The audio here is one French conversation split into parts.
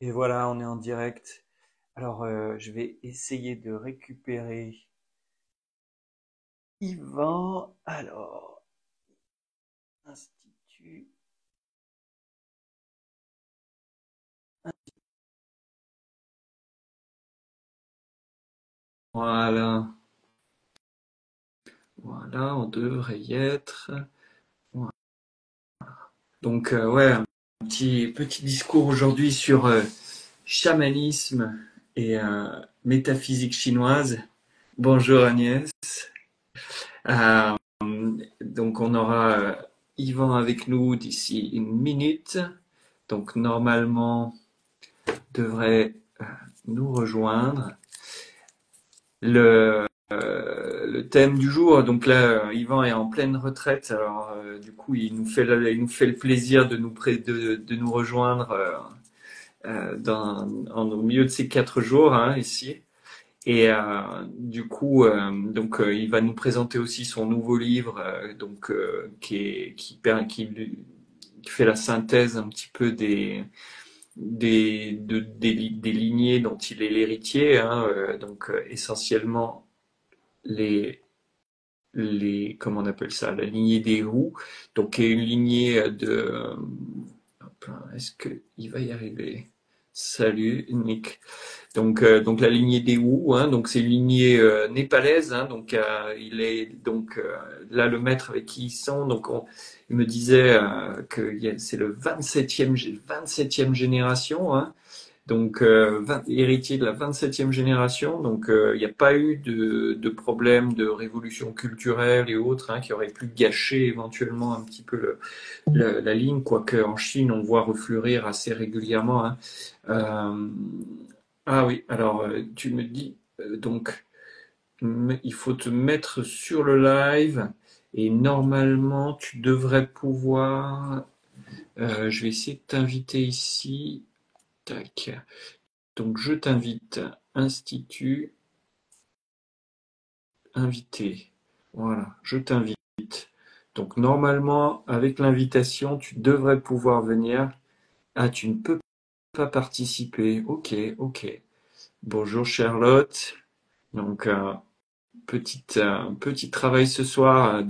Et voilà, on est en direct. Alors, je vais essayer de récupérer Yvan. Alors, Institut. Voilà, voilà, on devrait y être. Voilà. Donc, ouais, un petit discours aujourd'hui sur chamanisme et métaphysique chinoise. Bonjour Agnès. Euh, donc, on aura Yvan avec nous d'ici une minute. Donc, normalement, devrait nous rejoindre. Le thème du jour, donc là, Yvan est en pleine retraite, alors du coup, il nous fait le plaisir de nous rejoindre au milieu de ces 4 jours hein, ici. Et du coup, il va nous présenter aussi son nouveau livre, qui fait la synthèse un petit peu des lignées dont il est l'héritier, hein, essentiellement les, comment on appelle ça, la lignée des Wu, donc qui est une lignée hop, est-ce qu'il va y arriver? Salut Nick. Donc la lignée des Wu, hein, donc c'est une lignée népalaise, hein, il est là le maître avec qui ils sont, il me disait c'est le 27e génération, hein, héritier de la 27e génération, il n'y a pas eu de problème de révolution culturelle et autres hein, qui auraient pu gâcher éventuellement un petit peu la ligne, quoique en Chine on voit refleurir assez régulièrement. Hein. Euh, ah oui, alors tu me dis il faut te mettre sur le live et normalement tu devrais pouvoir. Je vais essayer de t'inviter ici. Tac. Donc je t'invite, Institut, invité. Voilà, je t'invite. Donc normalement, avec l'invitation, tu devrais pouvoir venir. Ah, tu ne peux pas participer. Ok, ok. Bonjour Charlotte. Donc petit travail ce soir.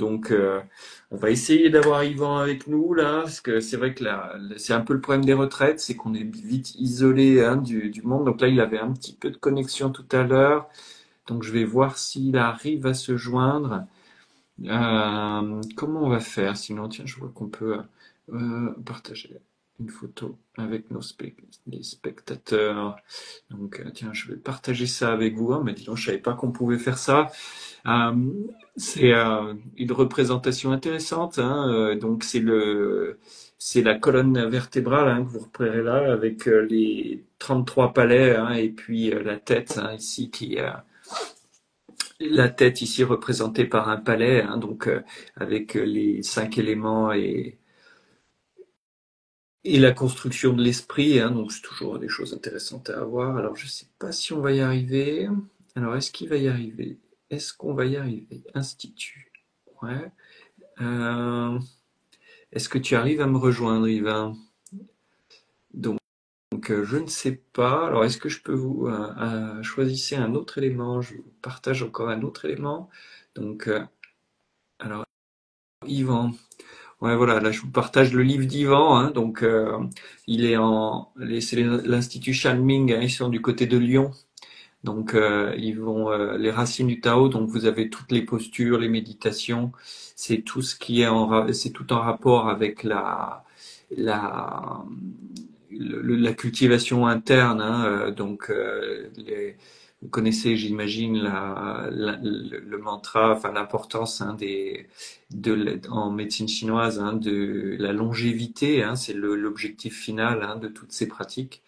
On va essayer d'avoir Yvan avec nous là, parce que c'est vrai que là, c'est un peu le problème des retraites, c'est qu'on est vite isolé hein, du monde. Donc là, il avait un petit peu de connexion tout à l'heure. Donc je vais voir s'il arrive à se joindre. Comment on va faire? Sinon, tiens, je vois qu'on peut partager une photo avec les spectateurs. Tiens, je vais partager ça avec vous. Mais dis donc, je savais pas qu'on pouvait faire ça. Euh, c'est une représentation intéressante. Hein, c'est la colonne vertébrale hein, que vous repérez là avec les 33 palais hein, et puis la tête hein, ici la tête ici représentée par un palais, hein, avec les 5 éléments et la construction de l'esprit, hein, donc c'est toujours des choses intéressantes à avoir. Alors je sais pas si on va y arriver. Alors est-ce qu'il va y arriver? Est-ce qu'on va y arriver? Institut. Ouais. Euh, Est-ce que tu arrives à me rejoindre, Yvan? Donc, je ne sais pas. Alors est-ce que je peux vous choisissez un autre élément? Je vous partage encore un autre élément. Donc alors Yvan. Ouais, voilà, là je vous partage le livre d'Ivan, hein, il est c'est l'Institut Shanming, hein, ils sont du côté de Lyon, ils vont les racines du Tao, donc vous avez toutes les postures, les méditations, c'est tout ce qui est c'est tout en rapport avec la la cultivation interne, hein, vous connaissez, j'imagine, le mantra, enfin l'importance hein, en médecine chinoise hein, de la longévité, hein, c'est l'objectif final hein, de toutes ces pratiques.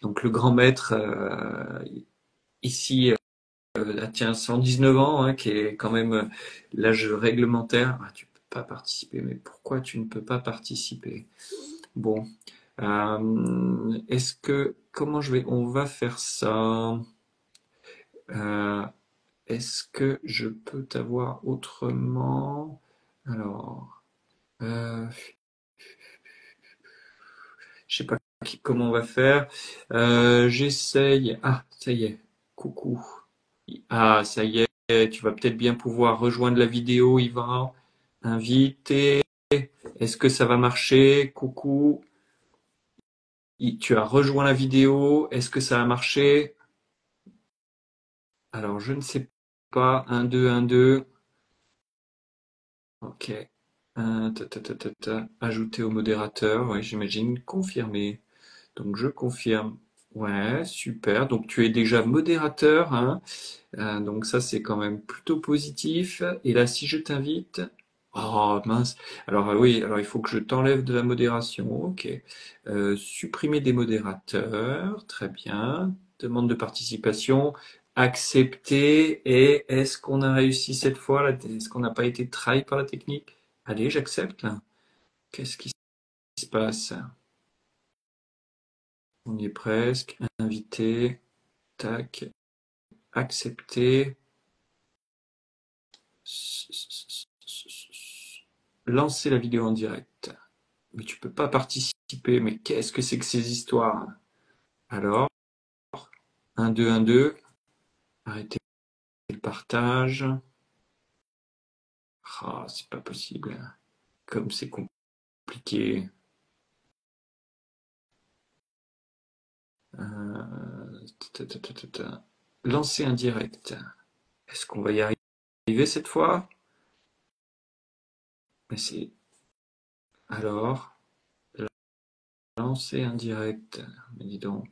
Donc le grand maître ici tient 119 ans, hein, qui est quand même l'âge réglementaire. Ah, tu peux pas participer, mais pourquoi tu ne peux pas participer? Bon, comment on va faire ça? Euh, Est-ce que je peux t'avoir autrement? Alors, euh, je sais pas comment on va faire. J'essaye. Ah, ça y est. Coucou. Ah, ça y est. Tu vas peut-être bien pouvoir rejoindre la vidéo, Yvan. Invité. Est-ce que ça va marcher? Coucou. Tu as rejoint la vidéo. Est-ce que ça a marché? Alors, je ne sais pas. 1, 2, 1, 2. Ok. Ajouter au modérateur. Oui, j'imagine. Confirmer. Donc, je confirme. Ouais, super. Donc, tu es déjà modérateur, hein. Donc, ça, c'est quand même plutôt positif. Et là, si je t'invite. Oh, mince. Alors, oui, alors il faut que je t'enlève de la modération. Ok. Supprimer des modérateurs. Très bien. Demande de participation. Accepter. Et est-ce qu'on a réussi cette fois là? Est-ce qu'on n'a pas été trahi par la technique? Allez, j'accepte là. Qu'est-ce qui se passe? On y est presque. Invité. Tac. Accepter. Lancer la vidéo en direct. Mais tu peux pas participer. Mais qu'est-ce que c'est que ces histoires? Alors, 1, 2, 1, 2. Arrêtez le partage. Ah, c'est pas possible. Comme c'est compliqué. Lancer un direct. Est-ce qu'on va y arriver cette fois? Mais c'est. Alors, lancer un direct. Mais dis donc.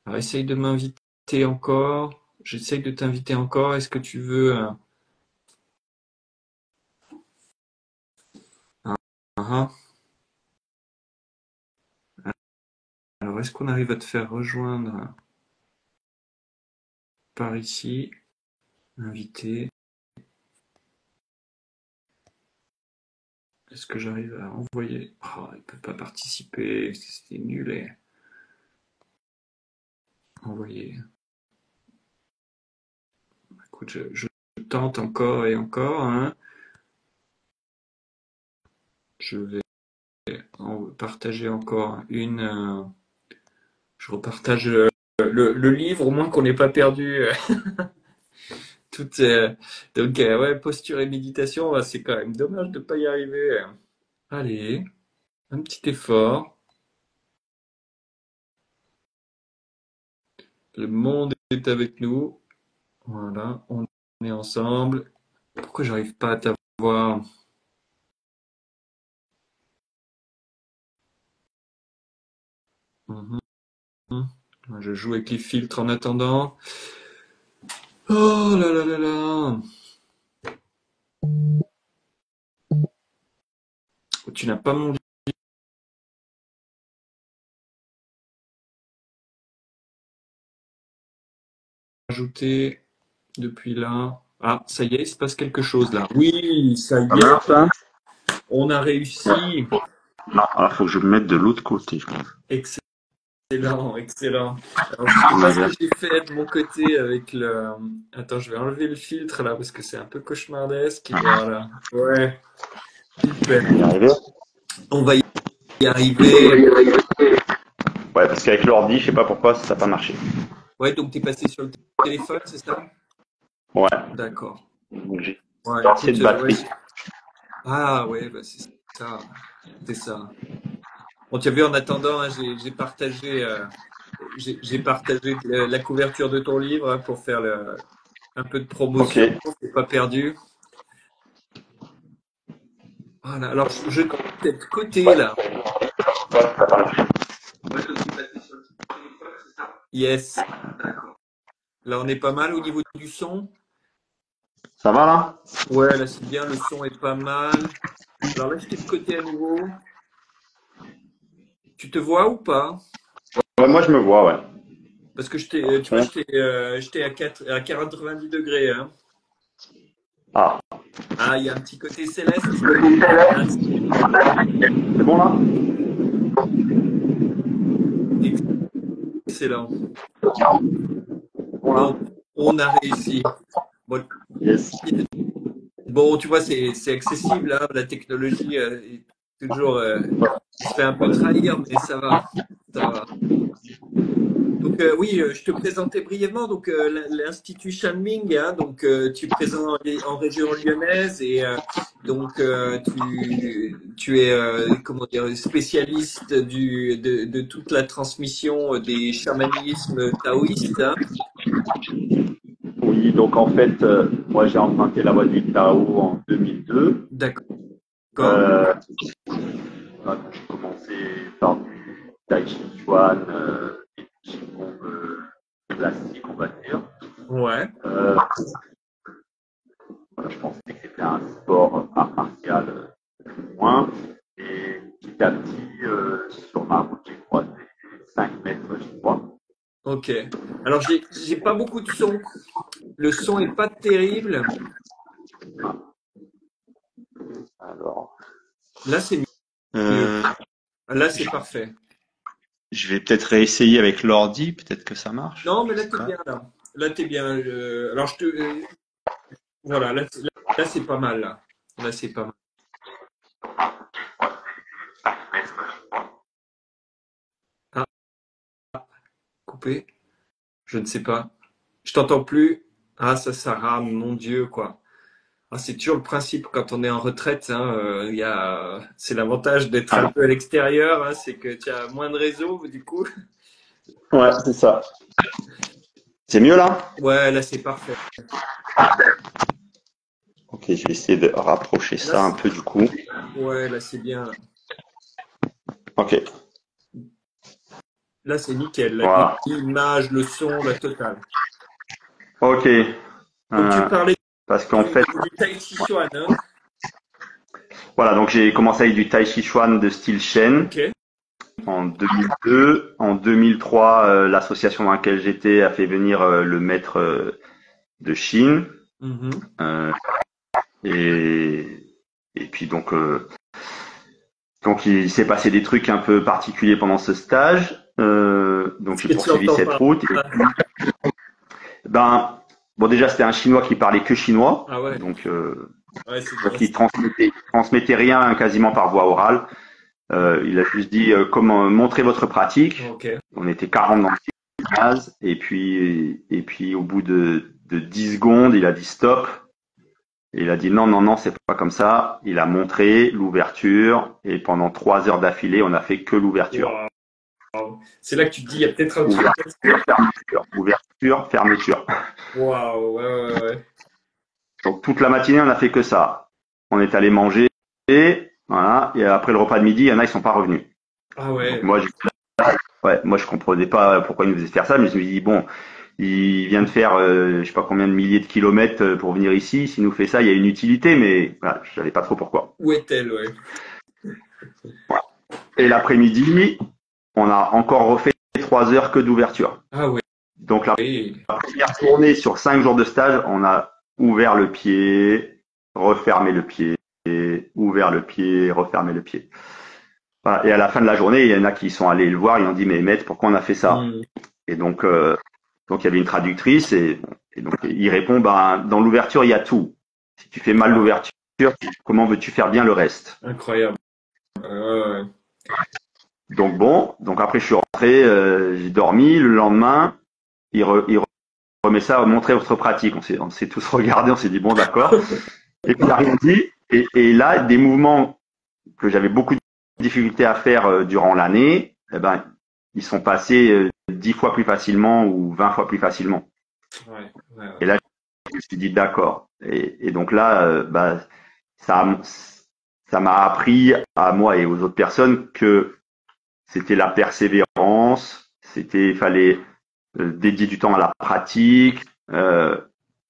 Alors, essaye de m'inviter encore. J'essaye de t'inviter encore. Est-ce que tu veux. Ah, alors, est-ce qu'on arrive à te faire rejoindre par ici? Inviter. Est-ce que j'arrive à envoyer? Oh, il ne peut pas participer. C'était nul. Envoyer. Écoute, je tente encore et encore, hein. Je vais partager encore une. Je repartage le livre, au moins qu'on n'ait pas perdu tout. Donc, ouais, posture et méditation, c'est quand même dommage de ne pas y arriver. Allez, un petit effort. Le monde est avec nous. Voilà, on est ensemble. Pourquoi j'arrive pas à t'avoir? Mhm. Je joue avec les filtres en attendant. Oh là là là là. Tu n'as pas mon ajouté depuis là. Ah, ça y est, il se passe quelque chose là. Oui, ça y Ça est, marche, hein? on a réussi. Non, alors faut que je me mette de l'autre côté, je pense. Excellent, excellent. Alors, je sais pas ce que j'ai fait de mon côté avec le. Attends, je vais enlever le filtre là parce que c'est un peu cauchemardesque. Voilà. Ouais, super. On va y arriver? On va y arriver. Ouais, parce qu'avec l'ordi, je sais pas pourquoi ça n'a pas marché. Ouais, donc tu es passé sur le téléphone, c'est ça? Ouais, D'accord. donc j'ai Ouais, lancé écoute, de ouais. batterie. Ah ouais, bah c'est ça. C'est ça. Bon, tu as vu, en attendant, hein, j'ai partagé la couverture de ton livre hein, pour faire un peu de Ok. promotion. C'est pas perdu. Voilà. Alors, je t'ai de côté là. Ouais, donc tu es passé sur le téléphone, c'est ça? Yes. D'accord. Là, on est pas mal au niveau du son. Ça va là? Ouais, là, c'est bien. Le son est pas mal. Alors là, je t'ai de côté à nouveau. Tu te vois ou pas? Ouais, moi je me vois, ouais. Parce que Par tu vois, contre. j'étais à 90 degrés, hein. Ah, Ah, il y a un petit côté céleste. c'est bon là? Excellent. Bon là? Bon, on a réussi. Bon, Yes. bon, tu vois, c'est accessible, hein. La technologie est toujours, on se fait un peu trahir, mais ça va. Ça va. Donc oui, je te présentais brièvement donc l'Institut Shanming, hein, donc tu es présent en région lyonnaise et donc tu es comment dire spécialiste de toute la transmission des chamanismes taoïstes, hein. Oui, donc en fait, moi j'ai emprunté la voie du Tao en 2002. D'accord. Euh, j'ai commencé par du Tai Chi Chuan et du Qigong classique, on va dire. Ouais. Euh, voilà, je pensais que c'était un sport art martial plus ou moins. Et petit à petit, sur ma route, j'ai croisé 5 mètres, je crois. Ok. Alors j'ai pas beaucoup de son. Le son est pas terrible. Alors, Là c'est mieux. Euh, Là c'est je, parfait. je vais peut-être réessayer avec l'ordi, peut-être que ça marche. Non, mais Je là sais t'es pas. bien là. Là t'es bien. Alors voilà, là, c'est pas mal là. Là c'est pas mal. Ah, coupé. Je ne sais pas. Je t'entends plus. Ah ça rame, mon Dieu quoi. Ah, c'est toujours le principe quand on est en retraite, hein, c'est l'avantage d'être un ah, peu à l'extérieur, hein, c'est que tu as moins de réseau du coup. ouais, c'est ça. C'est mieux là? Ouais, là c'est parfait. Ok, je vais essayer de rapprocher Là, ça un peu du coup. ouais, là c'est bien. Ok, Là c'est nickel. Là, voilà. l'image, le son, la totale. Ok, Donc tu parlais parce qu'en fait, du Tai Chi Chuan, hein? voilà, donc j'ai commencé avec du Tai Chi Chuan de style Shen Ok. en 2002. En 2003, l'association dans laquelle j'étais a fait venir le maître de Chine. Mhm. Euh, et, et puis donc il s'est passé des trucs un peu particuliers pendant ce stage. Donc Qu'est-ce j'ai que tu poursuivi entends cette par route. là? Ben, bon déjà c'était un Chinois qui parlait que chinois, Ah ouais, donc ouais, c'est bien il ça. transmettait rien quasiment par voie orale. Il a juste dit comment montrer votre pratique. Ok. On était 40 dans le gymnase et puis au bout de 10 secondes, il a dit stop. Et il a dit non, non, non, c'est pas comme ça. Il a montré l'ouverture et pendant 3 heures d'affilée, on a fait que l'ouverture. Waouh. C'est là que tu te dis, il y a peut-être un truc. Ouverture, fermeture, ouverture, fermeture. Waouh, ouais, ouais, ouais. Donc toute la matinée, on a fait que ça. On est allé manger et voilà. Et après le repas de midi, il y en a, ils sont pas revenus. Ah Donc ouais. moi, je comprenais pas pourquoi il nous faisait faire ça, mais je me dis bon, il vient de faire, je sais pas combien de milliers de kilomètres pour venir ici. S'il nous fait ça, il y a une utilité, mais voilà, je savais pas trop pourquoi. Où est-elle, ouais. Voilà. Et l'après-midi, on a encore refait 3 heures que d'ouverture. Ah ouais. Donc la première tournée sur 5 jours de stage, on a ouvert le pied, refermé le pied, ouvert le pied, refermé le pied. Voilà. Et à la fin de la journée, il y en a qui sont allés le voir, ils ont dit mais maître, pourquoi on a fait ça? Hmm. Et donc il y avait une traductrice et donc il répond bah dans l'ouverture il y a tout. Si tu fais mal Waouh. l'ouverture, comment veux-tu faire bien le reste? Incroyable. Ouais, ouais. Donc bon, donc après je suis rentré, j'ai dormi. Le lendemain, il remet ça, montrer votre pratique. On s'est tous regardés, on s'est dit bon d'accord. Et puis il a rien dit. Et là, des mouvements que j'avais beaucoup de difficultés à faire durant l'année, eh ben ils sont passés 10 fois plus facilement ou 20 fois plus facilement. Ouais, ouais, Et ouais. là, je me suis dit d'accord. Et donc là, ça, ça m'a appris à moi et aux autres personnes que c'était la persévérance, il fallait dédier du temps à la pratique.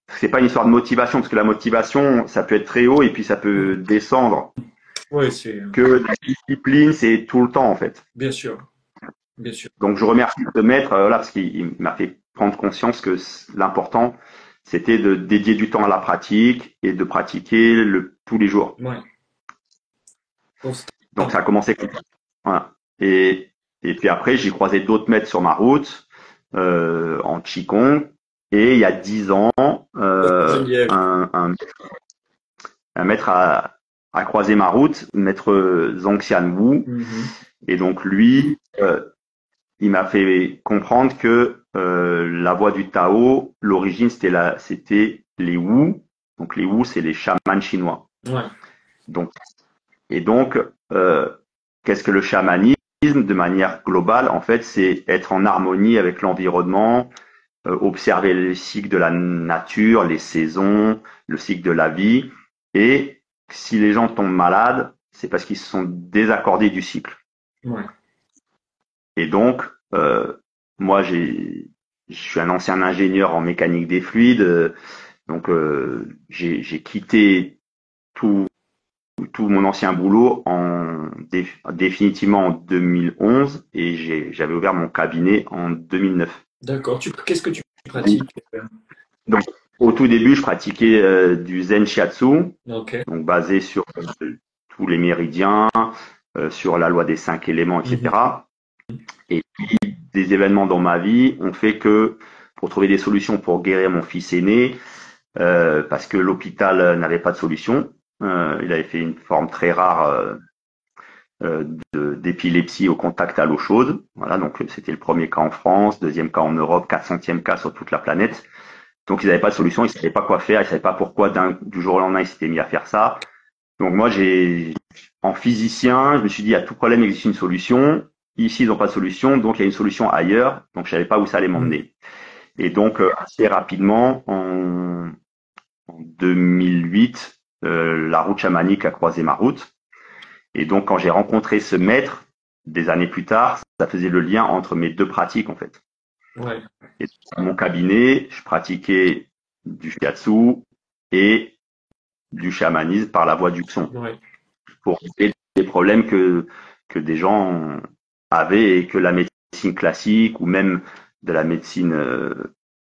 C'est pas une histoire de motivation parce que la motivation, ça peut être très haut et puis ça peut descendre. Ouais, c'est Que la discipline, c'est tout le temps en fait. bien sûr, bien sûr. Donc je remercie ce maître là parce qu'il m'a fait prendre conscience que l'important c'était de dédier du temps à la pratique et de pratiquer tous les jours. Ouais. Donc Constant. ça a commencé comme ça. Voilà. Et puis après, j'ai croisé d'autres maîtres sur ma route en Qigong. Et il y a 10 ans, Geneviève. un maître a croisé ma route, maître Zhongxian Wu. Mhm. Et donc lui, il m'a fait comprendre que la voie du Tao, l'origine c'était les Wu. Donc les Wu, c'est les chamans chinois. Ouais. Donc donc qu'est-ce que le chamanisme de manière globale? En fait, c'est être en harmonie avec l'environnement, observer les cycles de la nature, les saisons, le cycle de la vie. Et si les gens tombent malades, c'est parce qu'ils se sont désaccordés du cycle. Ouais. Et donc, moi, je suis un ancien ingénieur en mécanique des fluides, donc j'ai quitté tout mon ancien boulot définitivement en 2011 et j'avais ouvert mon cabinet en 2009. D'accord. Qu'est-ce que tu pratiques? Donc, au tout début, je pratiquais du Zen Shiatsu, Ok. donc basé sur tous les méridiens, sur la loi des 5 éléments, etc. Et puis, des événements dans ma vie ont fait que, pour trouver des solutions pour guérir mon fils aîné, parce que l'hôpital n'avait pas de solution, il avait fait une forme très rare d'épilepsie au contact à l'eau chaude. Voilà, donc c'était le premier cas en France, deuxième cas en Europe, 400e cas sur toute la planète. Donc ils n'avaient pas de solution, ils ne savaient pas quoi faire, ils ne savaient pas pourquoi du jour au lendemain ils s'étaient mis à faire ça. Donc moi, en physicien, je me suis dit, à tout problème il existe une solution. Ici, ils n'ont pas de solution, donc il y a une solution ailleurs. Donc je savais pas où ça allait m'emmener. Et donc assez rapidement, en 2008, la route chamanique a croisé ma route. Et donc quand j'ai rencontré ce maître, des années plus tard, ça faisait le lien entre mes deux pratiques en fait. Ouais. Et dans mon cabinet, je pratiquais du shiatsu et du chamanisme par la voie du son. Ouais. Pour régler des problèmes que des gens avaient et que la médecine classique ou même de la médecine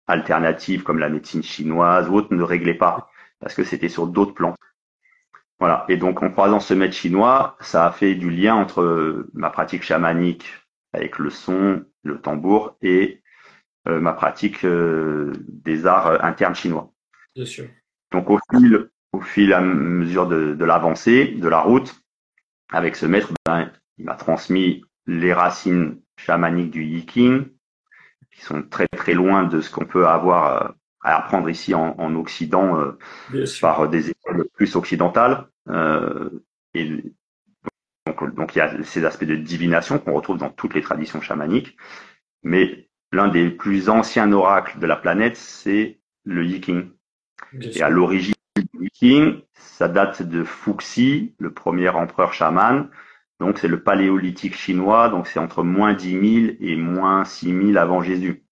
alternative comme la médecine chinoise ou autre ne réglait pas parce que c'était sur d'autres plans. Voilà. Et donc, en croisant ce maître chinois, ça a fait du lien entre ma pratique chamanique avec le son, le tambour et ma pratique des arts internes chinois. Bien sûr. Donc, au fil à mesure de l'avancée, de la route, avec ce maître, il m'a transmis les racines chamaniques du Yiking, qui sont très très loin de ce qu'on peut avoir à apprendre ici en Occident par des écoles plus occidentales. Et donc il y a ces aspects de divination qu'on retrouve dans toutes les traditions chamaniques, mais l'un des plus anciens oracles de la planète, c'est le Yiking. Et à l'origine du Yiking, ça date de Fuxi, le premier empereur chaman. Donc c'est le paléolithique chinois, donc c'est entre moins 10 000 et moins 6 000 avant Jésus.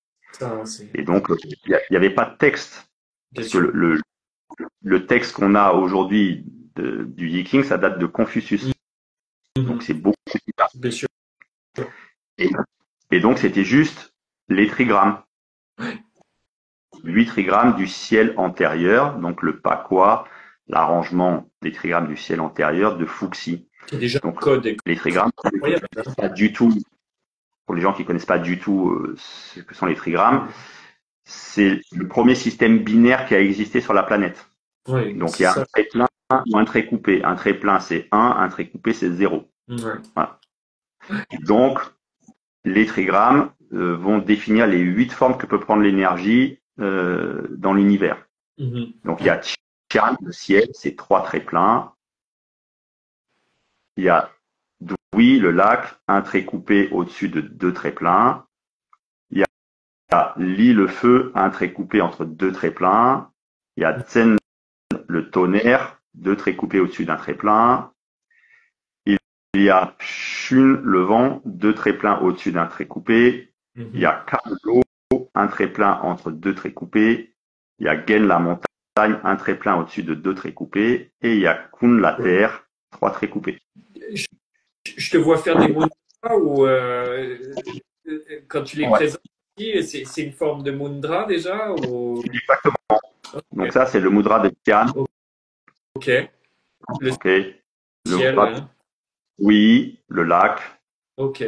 Et donc il n'y avait pas de texte. Parce que le texte qu'on a aujourd'hui du Yiking, ça date de Confucius. Donc c'est beaucoup plus tard. Bien sûr. Et donc c'était juste les trigrammes. 8 trigrammes du ciel antérieur, donc le pakwa, l'arrangement des trigrammes du ciel antérieur de Fuxi. C'est déjà donc, code. Les trigrammes, pas du tout, pour les gens qui connaissent pas du tout ce que sont les trigrammes, c'est le premier système binaire qui a existé sur la planète. Oui, donc il y a un trait plein ou un trait coupé. Un trait plein c'est 1, un trait coupé c'est 0. Ouais. Voilà. Donc les trigrammes vont définir les 8 formes que peut prendre l'énergie dans l'univers. Donc il y a Tian, le ciel, c'est 3 traits pleins. Il y a Dwi, le lac, un trait coupé au-dessus de 2 traits pleins. Il y a Li, le feu, un trait coupé entre 2 traits pleins. Il y a Tsen, le tonnerre, 2 traits coupés au-dessus d'un trait plein. Il y a Shun, le vent, 2 traits pleins au-dessus d'un trait coupé. Il y a Kan, l'eau, un trait plein entre 2 traits coupés. Il y a Gen, la montagne, un trait plein au-dessus de 2 traits coupés. Et il y a Kun, la terre, 3 traits coupés. Je te vois faire des mudras ou quand tu les présentes ici, c'est une forme de mudra déjà ou... Exactement. Okay. Donc ça, c'est le mudra de Tian. Ok. Le ciel, oui, le lac. Ok.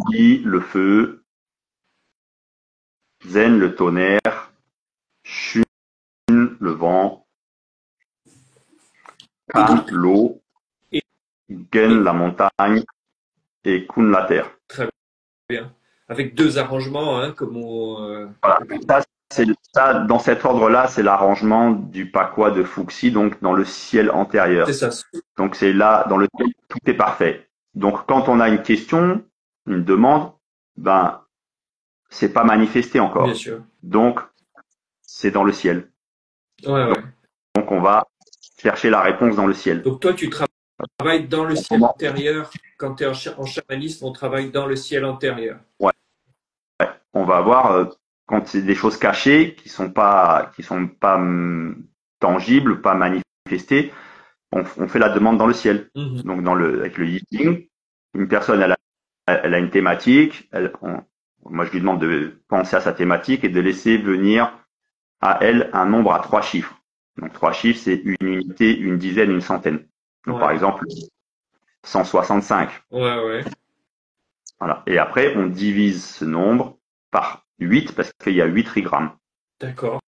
Yi, le feu. Zen, le tonnerre. Shun, le vent. Kan, l'eau. Gen, la montagne. Et Kun, la terre. Très bien. avec deux arrangements, hein, Voilà. Ça, dans cet ordre-là, c'est l'arrangement du Pacois de Fuxi, donc dans le ciel c'est antérieur. ça. Donc c'est là dans lequel tout est parfait. Donc quand on a une question, une demande, ben c'est pas manifesté Bien encore. sûr. Donc c'est dans le ciel. Ouais, ouais. Donc on va chercher la réponse dans le ciel. Donc toi, tu travailles dans le ciel Comment antérieur. Quand tu es en chamanisme, on travaille dans le ciel antérieur. Ouais, on va voir quand c'est des choses cachées qui sont pas tangibles, pas manifestées, on fait la demande dans le ciel. Mhm. Donc avec le Ying, une personne elle a une thématique, moi je lui demande de penser à sa thématique et de laisser venir à elle un nombre à 3 chiffres. Donc 3 chiffres, c'est une unité, une dizaine, une centaine. Donc par Ouais, exemple 165. ouais, ouais. Voilà. Et après, on divise ce nombre par 8 parce qu'il y a 8 trigrammes. D'accord,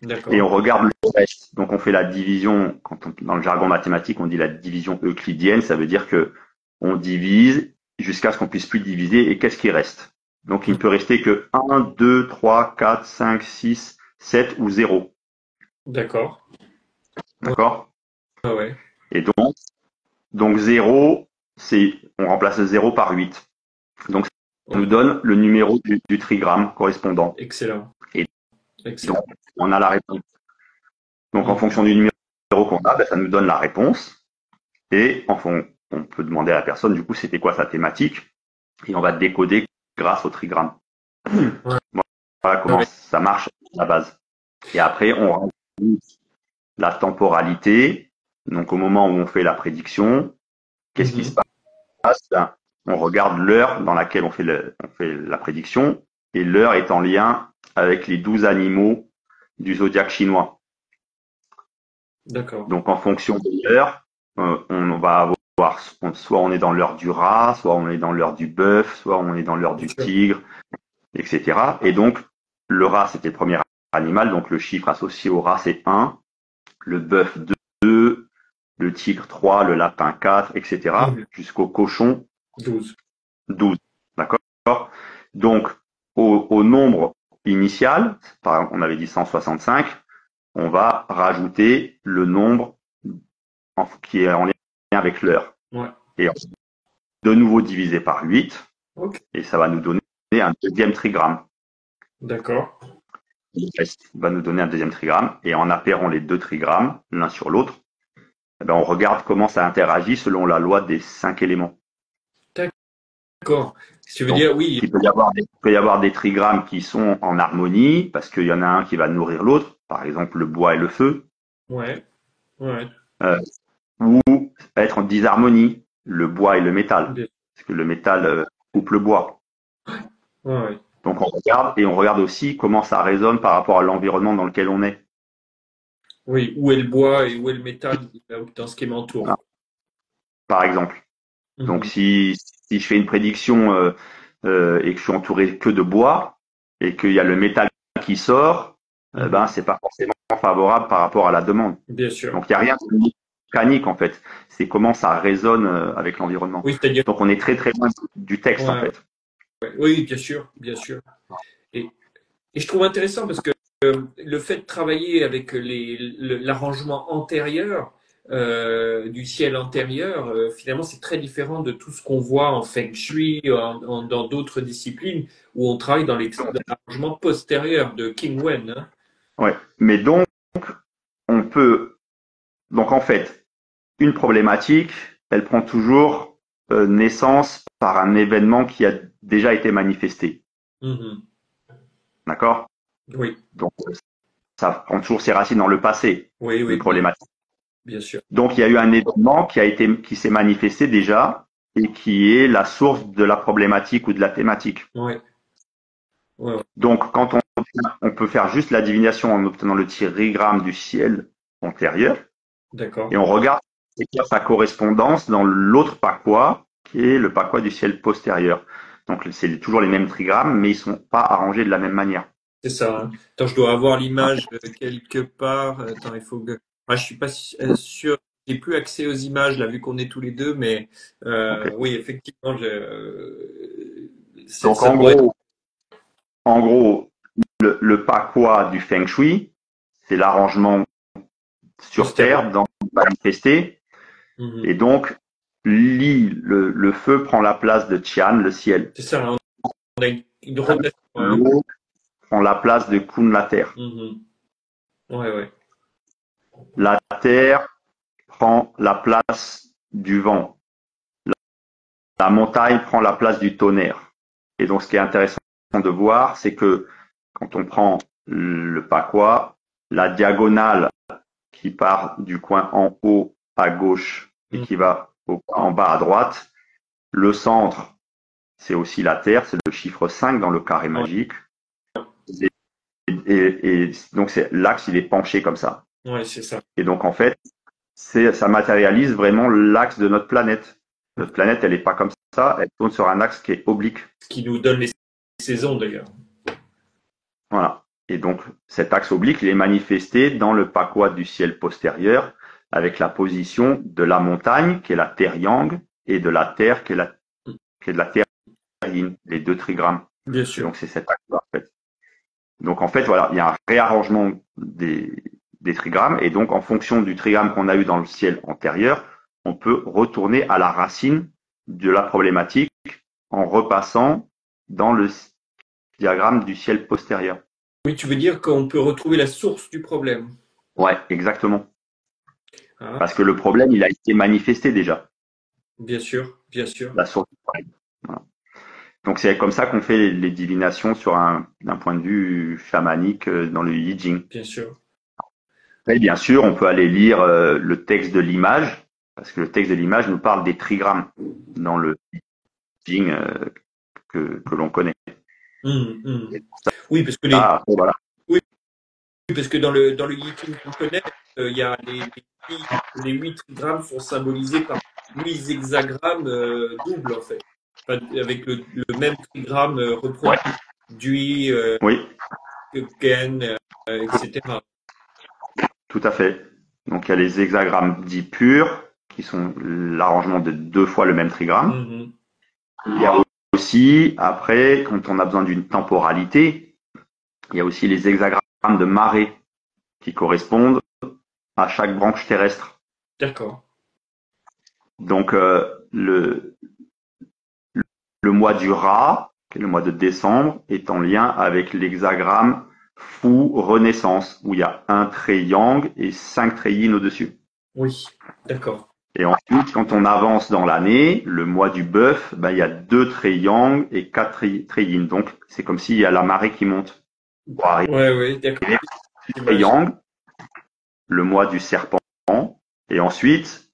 Et d'accord. on regarde le reste. Donc on fait la division, dans le jargon mathématique, on dit la division euclidienne, ça veut dire que on divise jusqu'à ce qu'on puisse plus diviser et qu'est-ce qui reste. Donc il ne peut rester que 1, 2, 3, 4, 5, 6, 7 ou 0. D'accord. Ouais, D'accord? ouais, ouais. Et donc 0, on remplace le 0 par 8. Donc ça nous Ok. donne le numéro du trigramme correspondant. Excellent, Et donc excellent. on a la réponse. Donc en Mhm. fonction du numéro qu'on a, ben, ça nous donne la réponse. Et on peut demander à la personne, du coup, c'était quoi sa thématique, et on va décoder grâce au trigramme. Ouais, Voilà comment ouais. ça marche à la base. Et après, on rajoute la temporalité. Donc au moment où on fait la prédiction, qu'est-ce qui se Mhm. passe? Ben, on regarde l'heure dans laquelle on fait la prédiction, et l'heure est en lien avec les 12 animaux du zodiaque chinois. D'accord. Donc en fonction de l'heure, on va avoir soit on est dans l'heure du rat, soit on est dans l'heure du bœuf, soit on est dans l'heure Bien du sûr. tigre, etc. Et donc le rat c'était le premier animal, donc le chiffre associé au rat c'est 1, le bœuf 2, le tigre 3, le lapin 4, etc. Mhm. jusqu'au cochon 12. 12. D'accord? Donc au nombre initial, on avait dit 165, on va rajouter le nombre qui est en lien avec l'heure. Ouais. Et de nouveau divisé par 8, Ok. et ça va nous donner un deuxième trigramme. D'accord. Le reste va nous donner un deuxième trigramme, et en appairant les deux trigrammes l'un sur l'autre, eh ben, on regarde comment ça interagit selon la loi des 5 éléments. D'accord. Tu veux Donc, dire, oui. il peut y avoir des trigrammes qui sont en harmonie, parce qu'il y en a un qui va nourrir l'autre, par exemple le bois et le feu, Ouais. Ouais. euh, ou être en disharmonie, le bois et le métal, Bien- parce que le métal coupe le bois. Ouais, ouais. Donc on regarde et on regarde aussi comment ça résonne par rapport à l'environnement dans lequel on est. Oui. Où est le bois et où est le métal dans ce qui m'entoure. Voilà, par exemple. Donc Mhm. si je fais une prédiction et que je suis entouré que de bois et qu'il y a le métal qui sort, Mhm. ben c'est pas forcément favorable par rapport à la demande. Bien sûr. Donc il n'y a rien de mécanique en fait. C'est comment ça résonne avec l'environnement. Oui, c'est-à-dire. Donc on est très très loin du texte en Ouais, fait. ouais. Oui, bien sûr, bien sûr. Et, et je trouve intéressant parce que le fait de travailler avec l'arrangement antérieur du ciel antérieur, finalement, c'est très différent de tout ce qu'on voit en Feng Shui, dans d'autres disciplines où on travaille dans l'arrangement postérieur de King Wen. Hein. Ouais. Mais donc on peut donc en fait une problématique, elle prend toujours naissance par un événement qui a déjà été manifesté. Mhm. D'accord? Oui, Donc, ça prend toujours ses racines dans le passé, oui, une oui, problématique. bien sûr. Donc, il y a eu un événement qui s'est manifesté déjà et qui est la source de la problématique ou de la thématique. Oui, ouais, ouais. Donc, quand on peut faire juste la divination en obtenant le trigramme du ciel antérieur D'accord. et on regarde c'est quoi sa correspondance dans l'autre pakwa qui est le pakwa du ciel postérieur. Donc, c'est toujours les mêmes trigrammes, mais ils sont pas arrangés de la même manière. C'est ça. Hein. Attends, je dois avoir l'image quelque part. Attends, il faut que. Ah, je suis pas sûr. J'ai plus accès aux images là, vu qu'on est tous les deux, mais Ok. oui, effectivement, Donc ça pourrait être. en gros, le pakwa du Feng Shui, c'est l'arrangement sur Postérieur. Terre dans manifesté. Mhm. Et donc, le feu prend la place de Tian, le ciel. C'est ça, hein, on a une rotation. Hein. L'eau prend la place de Kun, la terre. Mhm. Ouais, ouais. La terre prend la place du vent. La montagne prend la place du tonnerre. Et donc, ce qui est intéressant de voir, c'est que quand on prend le pakwa, la diagonale qui part du coin en haut à gauche et Mhm. qui va en bas à droite, le centre, c'est aussi la terre, c'est le chiffre 5 dans le carré Ouais, magique. Et donc, c'est l'axe, il est penché comme ça. ouais, c'est ça. Et donc, en fait, ça matérialise vraiment l'axe de notre planète. Notre planète, elle n'est pas comme ça, elle tourne sur un axe qui est oblique. Ce qui nous donne les saisons d'ailleurs. Voilà. Et donc, cet axe oblique, il est manifesté dans le pakwa du ciel postérieur, avec la position de la montagne, qui est la terre yang, et de la terre, qui est de la terre yin, les deux trigrammes. Bien Et sûr. donc, c'est cet axe-là, en fait. Donc, en fait, voilà, il y a un réarrangement des trigrammes, et donc, en fonction du trigramme qu'on a eu dans le ciel antérieur, on peut retourner à la racine de la problématique en repassant dans le diagramme du ciel postérieur. Oui, tu veux dire qu'on peut retrouver la source du problème. Ouais, exactement. Hein. Parce que le problème, il a été manifesté déjà, Bien sûr, bien sûr. la source du problème. Voilà. Donc c'est comme ça qu'on fait les divinations d'un point de vue chamanique dans le Yi Jing. Bien sûr. Et bien sûr, on peut aller lire le texte de l'image, parce que le texte de l'image nous parle des trigrammes dans le Yi Jing que l'on connaît. Mhm. Oui, parce que Ah, voilà. oui, parce que dans le Yi qu'on connaît, il y a les 8 trigrammes sont symbolisés par 8 hexagrammes doubles en fait. Enfin, avec le même trigramme Ouais, reproduit, oui, Gen, etc. tout à fait. Donc il y a les hexagrammes dits purs, qui sont l'arrangement de 2 fois le même trigramme. Mhm. Il y a aussi, après, quand on a besoin d'une temporalité, il y a aussi les hexagrammes de marée qui correspondent à chaque branche terrestre. D'accord. Donc, le mois du Ra, qui est le mois de décembre, est en lien avec l'hexagramme Fou Renaissance, où il y a un trait yang et 5 traits yin au-dessus. Oui, d'accord. Et ensuite, quand on avance dans l'année, le mois du bœuf, ben, il y a 2 traits yang et 4 traits yin. Donc, c'est comme s'il y a la marée qui monte pour arriver Ouais, ouais, d'accord. au trait J'imagine. yang, le mois du serpent, et ensuite,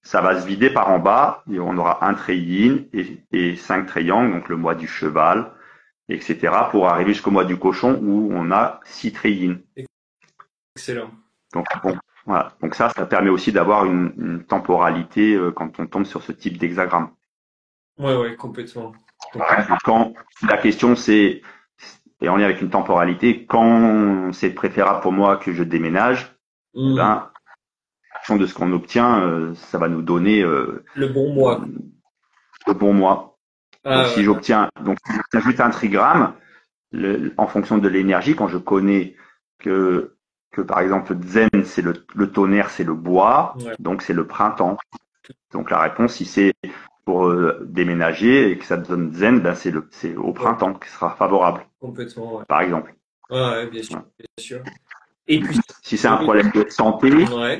ça va se vider par en bas, et on aura un trait yin et 5 traits yang, donc le mois du cheval, etc., pour arriver jusqu'au mois du cochon où on a 6 traits yin. Excellent. Donc, bon, voilà. Donc ça permet aussi d'avoir une temporalité quand on tombe sur ce type d'hexagramme. Ouais, ouais, complètement. Quand la question c'est, et en lien avec une temporalité, quand c'est préférable pour moi que je déménage, eh Hmm. ben, en fonction de ce qu'on obtient, ça va nous donner Le bon mois. le bon mois. Donc Ah, si ouais. j'obtiens, donc si j'ajoute un trigramme, en fonction de l'énergie, quand je connais que par exemple Zen c'est le tonnerre, c'est le bois, Ouais, donc c'est le printemps. Donc la réponse, si c'est pour déménager et que ça donne Zen, ben c'est au ouais, printemps qui sera favorable, complètement, ouais. par exemple. Ah, ouais, bien sûr, Voilà. bien sûr. Et puis, Si c'est un problème de santé, ouais.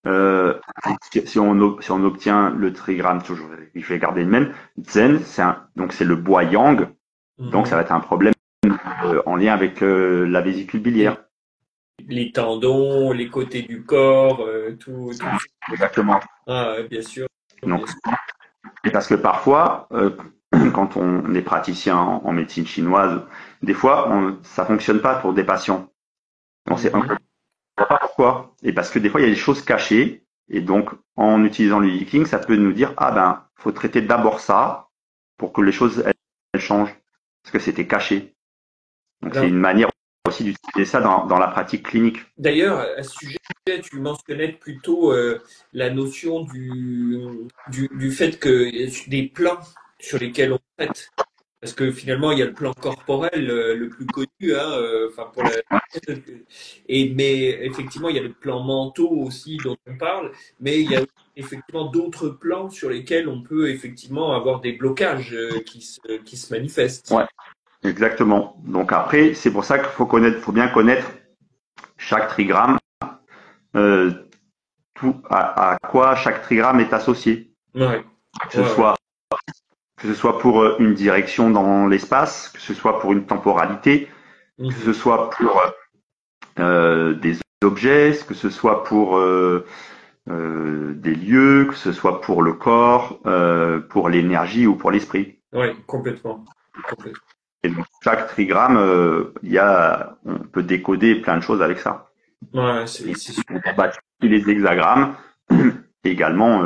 euh, si on obtient le trigramme, toujours, je vais garder le même, Zen, donc c'est le bois yang, donc ça Mhm. va être un problème en lien avec la vésicule Et biliaire. les tendons, les côtés du corps, tout ça. Exactement. Ah, ouais, bien sûr, Donc, bien sûr. et parce que parfois, quand on est praticien en médecine chinoise, des fois, ça fonctionne pas pour des patients. On Mhm. comprend pas pourquoi. Et parce que des fois, il y a des choses cachées. Et donc, en utilisant le Yi, ça peut nous dire, ah ben, faut traiter d'abord ça pour que les choses, elles changent. Parce que c'était caché. Donc, c'est Alors, une manière aussi d'utiliser ça dans la pratique clinique. d'ailleurs, à ce sujet, tu mentionnais plutôt la notion du fait que des plans sur lesquels on traite. Parce que finalement, il y a le plan corporel le plus connu, hein, enfin pour la... mais effectivement, il y a les plans mentaux aussi dont on parle, mais il y a effectivement d'autres plans sur lesquels on peut effectivement avoir des blocages qui se manifestent. Ouais, exactement. Donc après, c'est pour ça qu'il faut bien connaître chaque trigramme, euh, à quoi chaque trigramme est associé. Ouais, Que ce ouais, ouais. soit, que ce soit pour une direction dans l'espace, que ce soit pour une temporalité, que ce Mhm. soit pour des objets, que ce soit pour des lieux, que ce soit pour le corps, pour l'énergie ou pour l'esprit. Ouais, complètement. Complètement. Et donc, chaque trigramme, on peut décoder plein de choses avec ça. Ouais, Et c'est pour combattre les hexagrammes, également,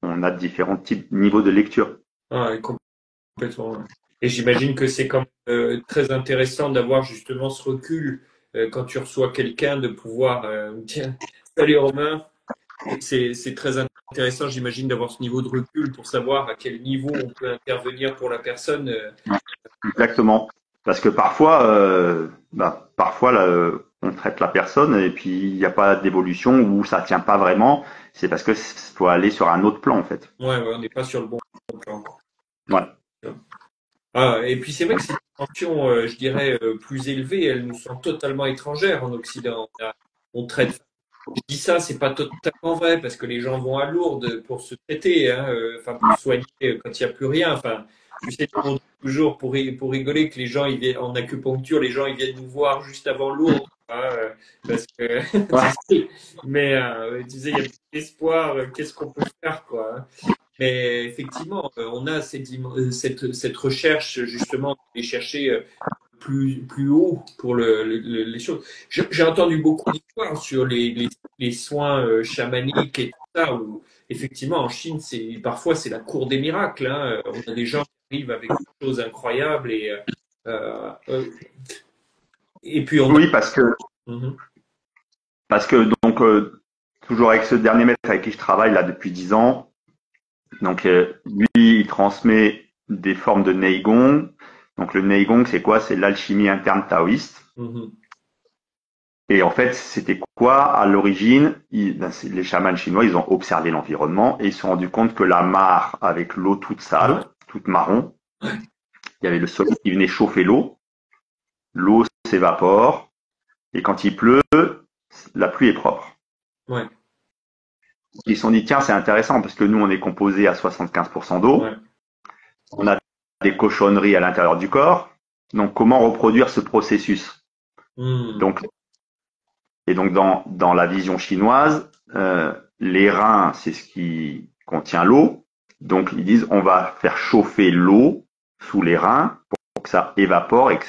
on a différents types, niveaux de lecture. ouais, complètement. Ouais. Et j'imagine que c'est quand même très intéressant d'avoir justement ce recul quand tu reçois quelqu'un de pouvoir dire salut Romain. C'est très intéressant, j'imagine, d'avoir ce niveau de recul pour savoir à quel niveau on peut intervenir pour la personne. Exactement. Parce que parfois là, on traite la personne et puis il n'y a pas d'évolution ou ça tient pas vraiment. C'est parce que faut aller sur un autre plan en fait. Ouais, ouais, on n'est pas sur le bon plan. Voilà. Ah, et puis c'est vrai que ces dimensions, je dirais, plus élevées, elles nous sont totalement étrangères en Occident. On traite. Je dis ça, c'est pas totalement vrai parce que les gens vont à Lourdes pour se traiter, hein, enfin pour soigner quand il n'y a plus rien. Enfin, tu sais, on dit toujours pour rigoler que les gens ils viennent en acupuncture, les gens ils viennent nous voir juste avant Lourdes, hein, parce que tu Ouais. sais, mais tu sais, il y a plus d'espoir. Qu'est-ce qu'on peut faire, quoi, hein. Mais effectivement, on a cette recherche justement de chercher plus haut pour les choses. J'ai entendu beaucoup d'histoires sur les soins chamaniques et tout ça, où effectivement en Chine, parfois c'est la cour des miracles, hein. On a des gens qui arrivent avec des choses incroyables euh, euh, et puis on a. Oui, Mhm, parce que donc toujours avec ce dernier maître avec qui je travaille là depuis 10 ans, donc lui il transmet des formes de Neigong. Donc le Neigong c'est quoi? C'est l'alchimie interne taoïste. mhm, Et en fait, c'était quoi à l'origine? Les chamans chinois, ils ont observé l'environnement et ils se sont rendus compte que la mare avec l'eau toute ouais, sale, toute marron, il y avait le soleil qui venait chauffer l'eau, l'eau s'évapore et quand il pleut, la pluie est propre. ouais, Ils se sont dit tiens, c'est intéressant parce que nous on est composé à 75% d'eau, ouais. on a des cochonneries à l'intérieur du corps, donc comment reproduire ce processus? Hmm, Donc donc dans la vision chinoise, les reins, c'est ce qui contient l'eau. Donc ils disent on va faire chauffer l'eau sous les reins pour que ça évapore et que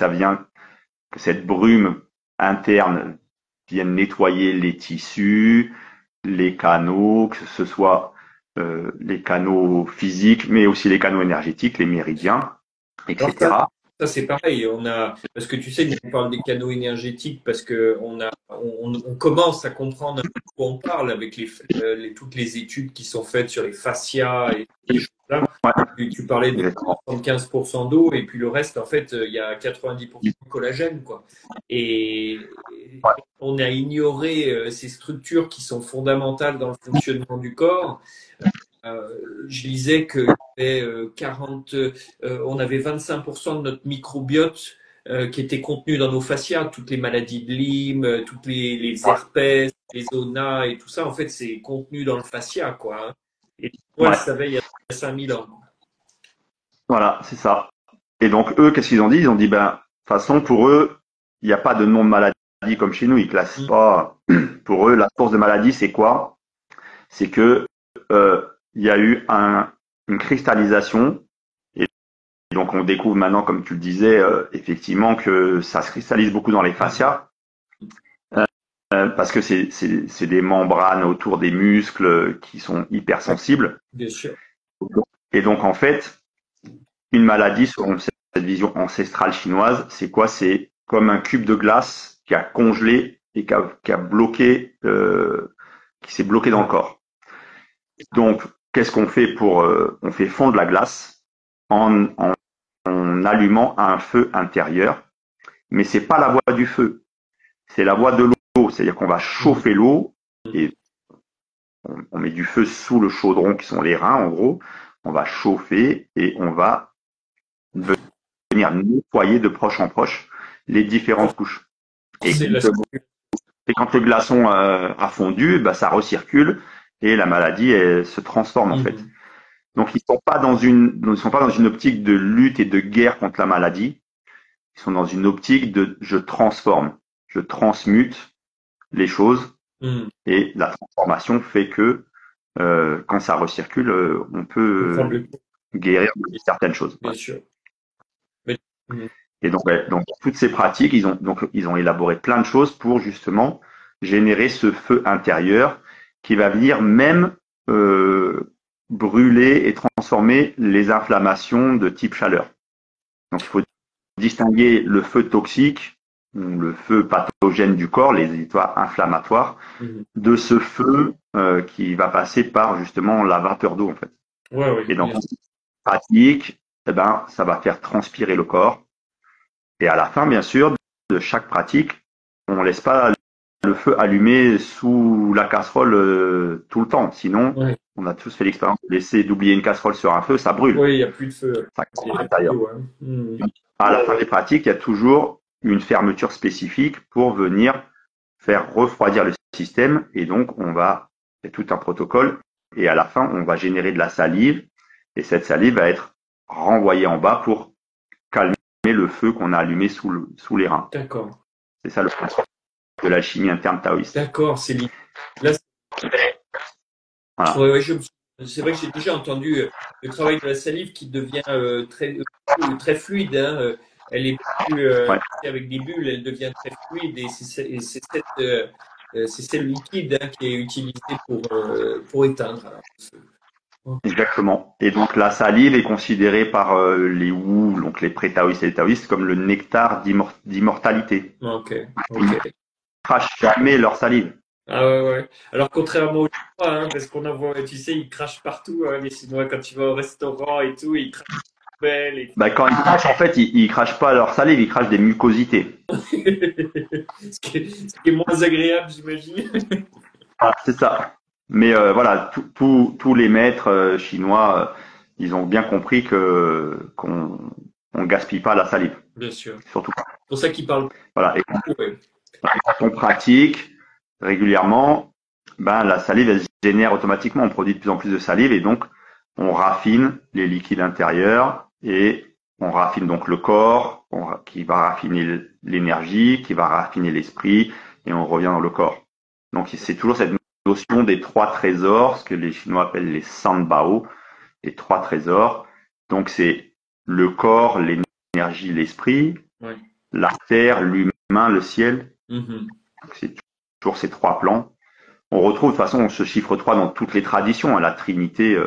cette brume interne vienne nettoyer les tissus, les canaux, que ce soit les canaux physiques, mais aussi les canaux énergétiques, les méridiens, Alors ça, etc. ça c'est pareil. Parce que tu sais, nous, on parle des canaux énergétiques parce que on commence à comprendre un peu de quoi on parle avec toutes les études qui sont faites sur les fascias et ces choses-là. Ouais, Tu parlais de exactement. 75% d'eau et puis le reste, en fait, il y a 90% de collagène, quoi. Et on a ignoré ces structures qui sont fondamentales dans le fonctionnement du corps. Je lisais que on avait 25% de notre microbiote qui était contenu dans nos fascias, toutes les maladies de Lyme, toutes les herpès, les zonas et tout ça, en fait, c'est contenu dans le fascia, quoi, hein. Et moi, je Ouais, savais il y a 5000 ans. voilà, c'est ça. Et donc eux, qu'est-ce qu'ils ont dit? Ils ont dit, ben, de toute façon, pour eux, il n'y a pas de nom de maladie comme chez nous. Ils classent Mm. pas. Pour eux, la source de maladie, c'est quoi? C'est que il y a eu une cristallisation. Et donc on découvre maintenant, comme tu le disais, effectivement que ça se cristallise beaucoup dans les Mm. fascias. Parce que c'est des membranes autour des muscles qui sont hypersensibles. Bien sûr. Et donc en fait, une maladie, selon cette vision ancestrale chinoise, c'est quoi? C'est comme un cube de glace qui a congelé et qui a bloqué, qui s'est bloqué dans Ouais. le corps. Donc, qu'est-ce qu'on fait on fait fondre la glace en en allumant un feu intérieur. Mais c'est pas la voie du feu, c'est la voie de l'eau. C'est-à-dire qu'on va chauffer l'eau et on met du feu sous le chaudron qui sont les reins en gros. On va chauffer et on va venir nettoyer de proche en proche les différentes couches. Et quand le glaçon a fondu, bah, ça recircule et la maladie elle, se transforme en fait. Donc ils sont pas dans une optique de lutte et de guerre contre la maladie. Ils sont dans une optique de je transforme, je transmute les choses et la transformation fait que quand ça recircule, on peut guérir de certaines choses. Bien sûr. Et donc toutes ces pratiques, ils ont élaboré plein de choses pour justement générer ce feu intérieur qui va venir même brûler et transformer les inflammations de type chaleur. Donc il faut distinguer le feu toxique, le feu pathogène du corps, les étoiles inflammatoires, de ce feu qui va passer par justement la vapeur d'eau en fait. Et donc cette pratique, eh ben, ça va faire transpirer le corps. Et à la fin, bien sûr, de chaque pratique, on laisse pas le feu allumé sous la casserole tout le temps. Sinon, on a tous fait l'expérience d'oublier une casserole sur un feu, ça brûle. Oui, il n'y a plus de feu. Ça à l'intérieur. À la fin des pratiques, il y a toujours une fermeture spécifique pour venir faire refroidir le système. Et donc, il y a tout un protocole. Et à la fin, on va générer de la salive. Et cette salive va être renvoyée en bas pour calmer le feu qu'on a allumé sous les reins. D'accord. C'est ça le principe de l'alchimie interne taoïste. D'accord, c'est là. Voilà. Ouais, c'est vrai que j'ai déjà entendu le travail de la salive qui devient très fluide. Hein. Elle est plus avec des bulles, elle devient très fluide et c'est ce liquide qui est utilisé pour éteindre. Exactement. Et donc la salive est considérée par les Wu, donc les pré-taoïstes et les taoïstes, comme le nectar d'immortalité. Ok. Ils ne crachent jamais leur salive. Ah ouais. Alors contrairement aux Chinois, hein, parce qu'on en voit, tu sais, ils crachent partout, hein, les Chinois, quand tu vas au restaurant et tout, ils crachent des poubelles et tout. Bah, quand ils crachent, en fait, ils crachent pas leur salive, ils crachent des mucosités. ce qui est moins agréable, j'imagine. Ah, c'est ça. Mais voilà, tous les maîtres chinois, ils ont bien compris qu'on gaspille pas la salive. Bien sûr. Surtout pas. C'est pour ça qu'ils parlent. Voilà. Et quand on pratique régulièrement, ben la salive elle se génère automatiquement. On produit de plus en plus de salive et donc on raffine les liquides intérieurs et on raffine donc le corps, qui va raffiner l'énergie, qui va raffiner l'esprit et on revient dans le corps. Donc c'est toujours cette notion des trois trésors, ce que les Chinois appellent les Sanbao, les trois trésors. Donc c'est le corps, l'énergie, l'esprit, la terre, l'humain, le ciel. C'est toujours ces trois plans. On retrouve de toute façon ce chiffre 3 dans toutes les traditions, hein, la Trinité,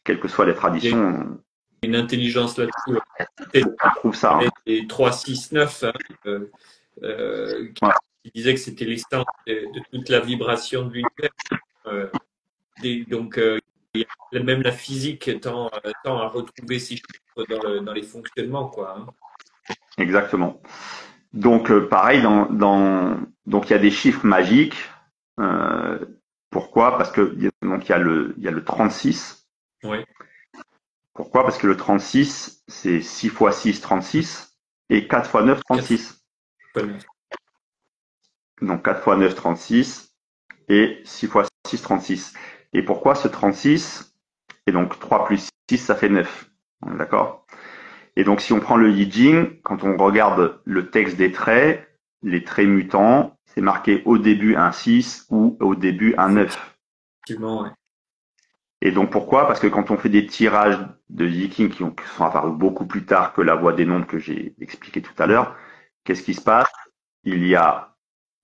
quelles que soient les traditions. Il y a une intelligence là-dessus. On trouve ça. Hein. Et 3, 6, 9, qui disait que c'était l'essence de toute la vibration de l'univers. Donc, même la physique tend à retrouver ces chiffres dans les fonctionnements, quoi. Hein. Exactement. Donc, pareil, donc il y a des chiffres magiques. Pourquoi? Parce que donc il y a le 36. Oui. Pourquoi? Parce que le 36, c'est 6 fois 6, 36, et 4 fois 9, 36. Donc 4 fois 9, 36, et 6 fois 6, 36. Et pourquoi ce 36? Et donc 3 plus 6, ça fait 9. D'accord? Et donc si on prend le Yi Jing, quand on regarde le texte des traits, les traits mutants, c'est marqué au début un 6 ou au début un 9. Effectivement, ouais. Et donc pourquoi? Parce que quand on fait des tirages de Yi King qui sont apparus beaucoup plus tard que la voie des nombres que j'ai expliqué tout à l'heure, qu'est-ce qui se passe?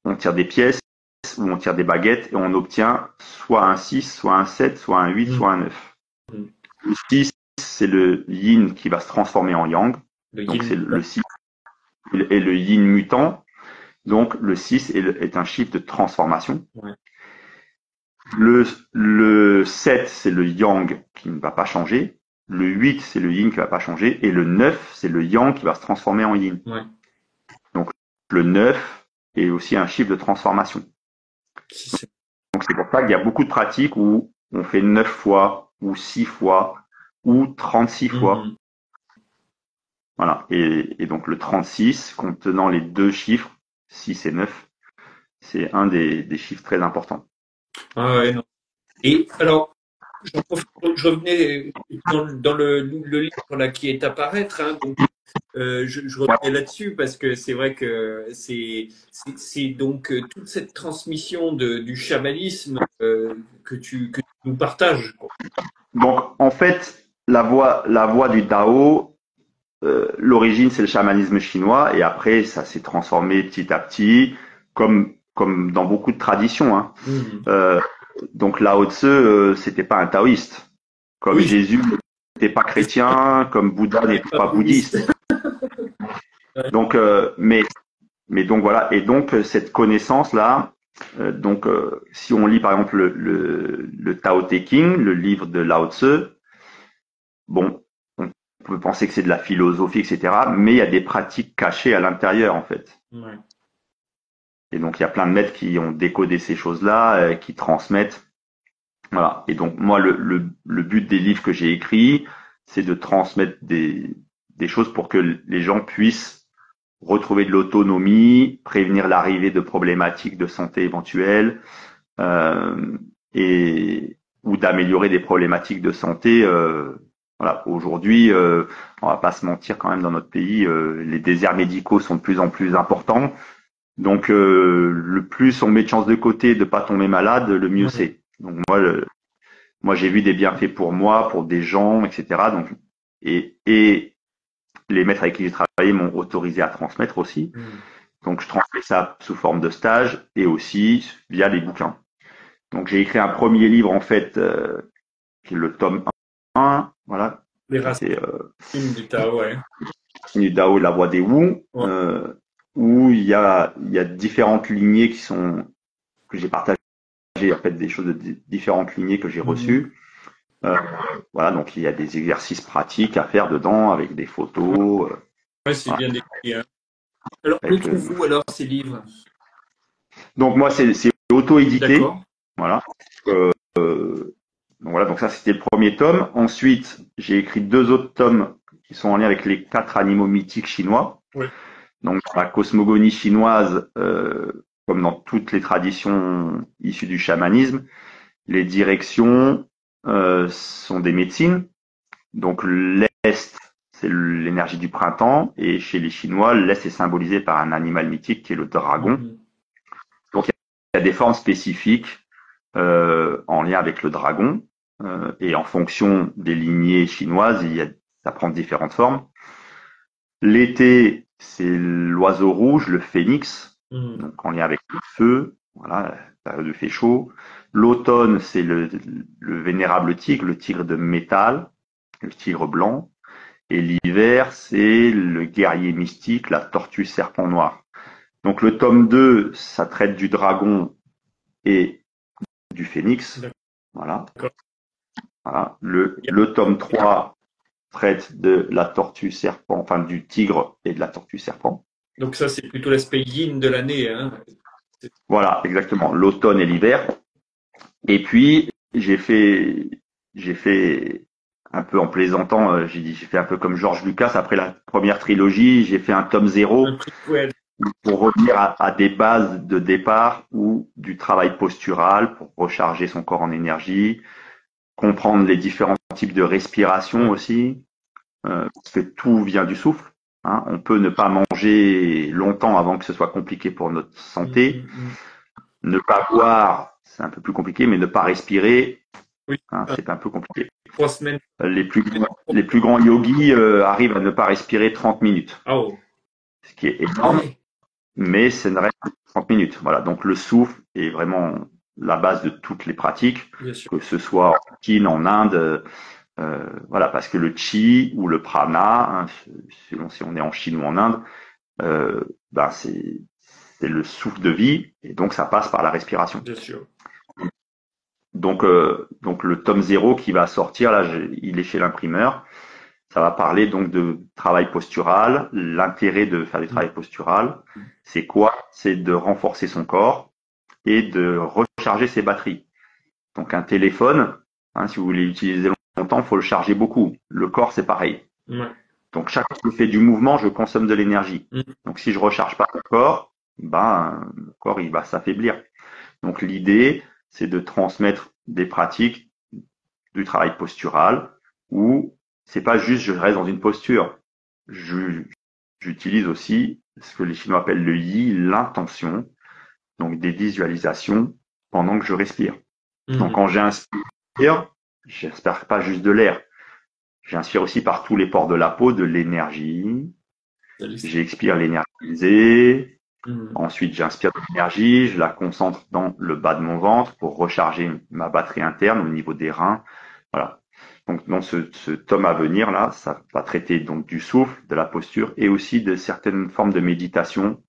On tire des pièces ou on tire des baguettes et on obtient soit un 6, soit un 7, soit un 8, soit un 9. Le 6, c'est le yin qui va se transformer en yang. Donc c'est le 6 et le yin mutant. Donc le 6 est un chiffre de transformation. Ouais. Le 7, c'est le yang qui ne va pas changer. Le 8, c'est le yin qui va pas changer. Et le 9, c'est le yang qui va se transformer en yin. Ouais. Donc, le 9 est aussi un chiffre de transformation. C'est- Donc, c'est pour ça qu'il y a beaucoup de pratiques où on fait 9 fois, ou 6 fois, ou 36 fois. Mhm. Voilà. Et donc, le 36, contenant les deux chiffres, 6 et 9, c'est un des chiffres très importants. Ah ouais, non. Et alors, j'en profite, je revenais dans le livre là, qui est à paraître, hein, donc je Ouais. revenais là-dessus parce que c'est vrai que c'est donc toute cette transmission du chamanisme que tu nous partages, quoi. Donc, en fait, la voie du Tao, l'origine, c'est le chamanisme chinois, et après, ça s'est transformé petit à petit, comme dans beaucoup de traditions, hein. Mhm. Euh, donc Lao Tse, c'était pas un taoïste. Comme Oui, Jésus n'était pas c'est ça, chrétien, comme Bouddha il n'est n'était pas pas bouddhiste. bouddhiste. Ouais. Donc, mais donc voilà. Et donc cette connaissance là, si on lit par exemple le Tao Te Ching, le livre de Lao Tse, bon, on peut penser que c'est de la philosophie, etc. Mais il y a des pratiques cachées à l'intérieur en fait. Ouais. Et donc il y a plein de maîtres qui ont décodé ces choses-là, qui transmettent. Voilà. Et donc moi, le but des livres que j'ai écrits, c'est de transmettre des choses pour que les gens puissent retrouver de l'autonomie, prévenir l'arrivée de problématiques de santé éventuelles, euh, et ou d'améliorer des problématiques de santé. Voilà. Aujourd'hui, on va pas se mentir quand même, dans notre pays, les déserts médicaux sont de plus en plus importants. Donc, le plus on met de chances de côté de pas tomber malade, le mieux Ouais. c'est. Donc moi, j'ai vu des bienfaits pour moi, pour des gens, etc. Donc, et les maîtres avec qui j'ai travaillé m'ont autorisé à transmettre aussi. Mhm. Donc, je transmets ça sous forme de stage et aussi via les bouquins. Donc, j'ai écrit un premier livre, en fait, qui est le tome 1, voilà, Les qui racines c'est du Tao, ouais. du Dao, la voie des Wu, Ouais. où il y a différentes lignées que j'ai partagées, en fait, des choses de différentes lignées que j'ai Mhm. reçues. Euh, voilà, donc il y a des exercices pratiques à faire dedans avec des photos. Ouais, c'est Voilà, bien décrit, hein. Alors, où avec, trouve-vous alors ces livres? donc moi, c'est auto-édité. D'accord. Voilà. Donc voilà, donc ça c'était le premier tome. Ensuite, j'ai écrit deux autres tomes qui sont en lien avec les 4 animaux mythiques chinois. Oui. Donc la cosmogonie chinoise, comme dans toutes les traditions issues du chamanisme, les directions sont des médecines. Donc l'Est, c'est l'énergie du printemps, et chez les Chinois, l'Est est symbolisé par un animal mythique qui est le dragon. Mhm. Donc il y a des formes spécifiques en lien avec le dragon, et en fonction des lignées chinoises, ça prend différentes formes. L'été, c'est l'oiseau rouge, le phénix, Mhm. donc en lien avec le feu, voilà, la période où il fait chaud. L'automne, c'est le vénérable tigre, le tigre de métal, le tigre blanc. Et l'hiver, c'est le guerrier mystique, la tortue serpent noir. Donc le tome 2, ça traite du dragon et du phénix. Voilà. D'accord. Voilà. Le tome 3 traite de la tortue serpent, enfin du tigre et de la tortue serpent. Donc ça, c'est plutôt l'aspect yin de l'année, hein. C'est- Voilà, exactement, l'automne et l'hiver. Et puis, j'ai fait un peu en plaisantant, j'ai fait un peu comme George Lucas après la première trilogie, j'ai fait un tome Un 0 prequel. pour revenir à des bases de départ ou du travail postural pour recharger son corps en énergie, comprendre les différents types de respiration Ouais. aussi, parce que tout vient du souffle. Hein. On peut ne pas manger longtemps avant que ce soit compliqué pour notre santé. Mhm. Ne pas boire, c'est un peu plus compliqué, mais ne pas respirer, Oui. hein, Ah, c'est un peu compliqué. 3 semaines. Les plus grands yogis arrivent à ne pas respirer 30 minutes, Ah oh. ce qui est Ah énorme, ouais. mais ça ne reste que 30 minutes. Voilà, donc le souffle est vraiment la base de toutes les pratiques, Bien sûr. que ce soit en Chine, en Inde, voilà, parce que le chi ou le prana, hein, selon si on est en Chine ou en Inde, euh, ben c'est le souffle de vie, et donc ça passe par la respiration. Bien sûr. Donc le tome 0 qui va sortir, là, il est chez l'imprimeur. Ça va parler donc de travail postural. L'intérêt de faire du travail postural, c'est quoi? C'est de renforcer son corps et de recharger ses batteries. Donc un téléphone, hein, si vous voulez l'utiliser longtemps, il faut le charger beaucoup. Le corps, c'est pareil. Ouais. Donc chaque fois que je fais du mouvement, je consomme de l'énergie. Donc si je recharge pas le corps il va s'affaiblir. Donc l'idée, c'est de transmettre des pratiques du travail postural où c'est pas juste je reste dans une posture. J'utilise aussi ce que les Chinois appellent le yi, l'intention, donc des visualisations pendant que je respire. Donc quand j'inspire, j'inspire pas juste de l'air. J'inspire aussi par tous les pores de la peau de l'énergie. J'expire l'énergie. Ensuite, j'inspire de l'énergie, je la concentre dans le bas de mon ventre pour recharger ma batterie interne au niveau des reins. Voilà. Donc, dans ce tome à venir, là, ça va traiter donc du souffle, de la posture et aussi de certaines formes de méditation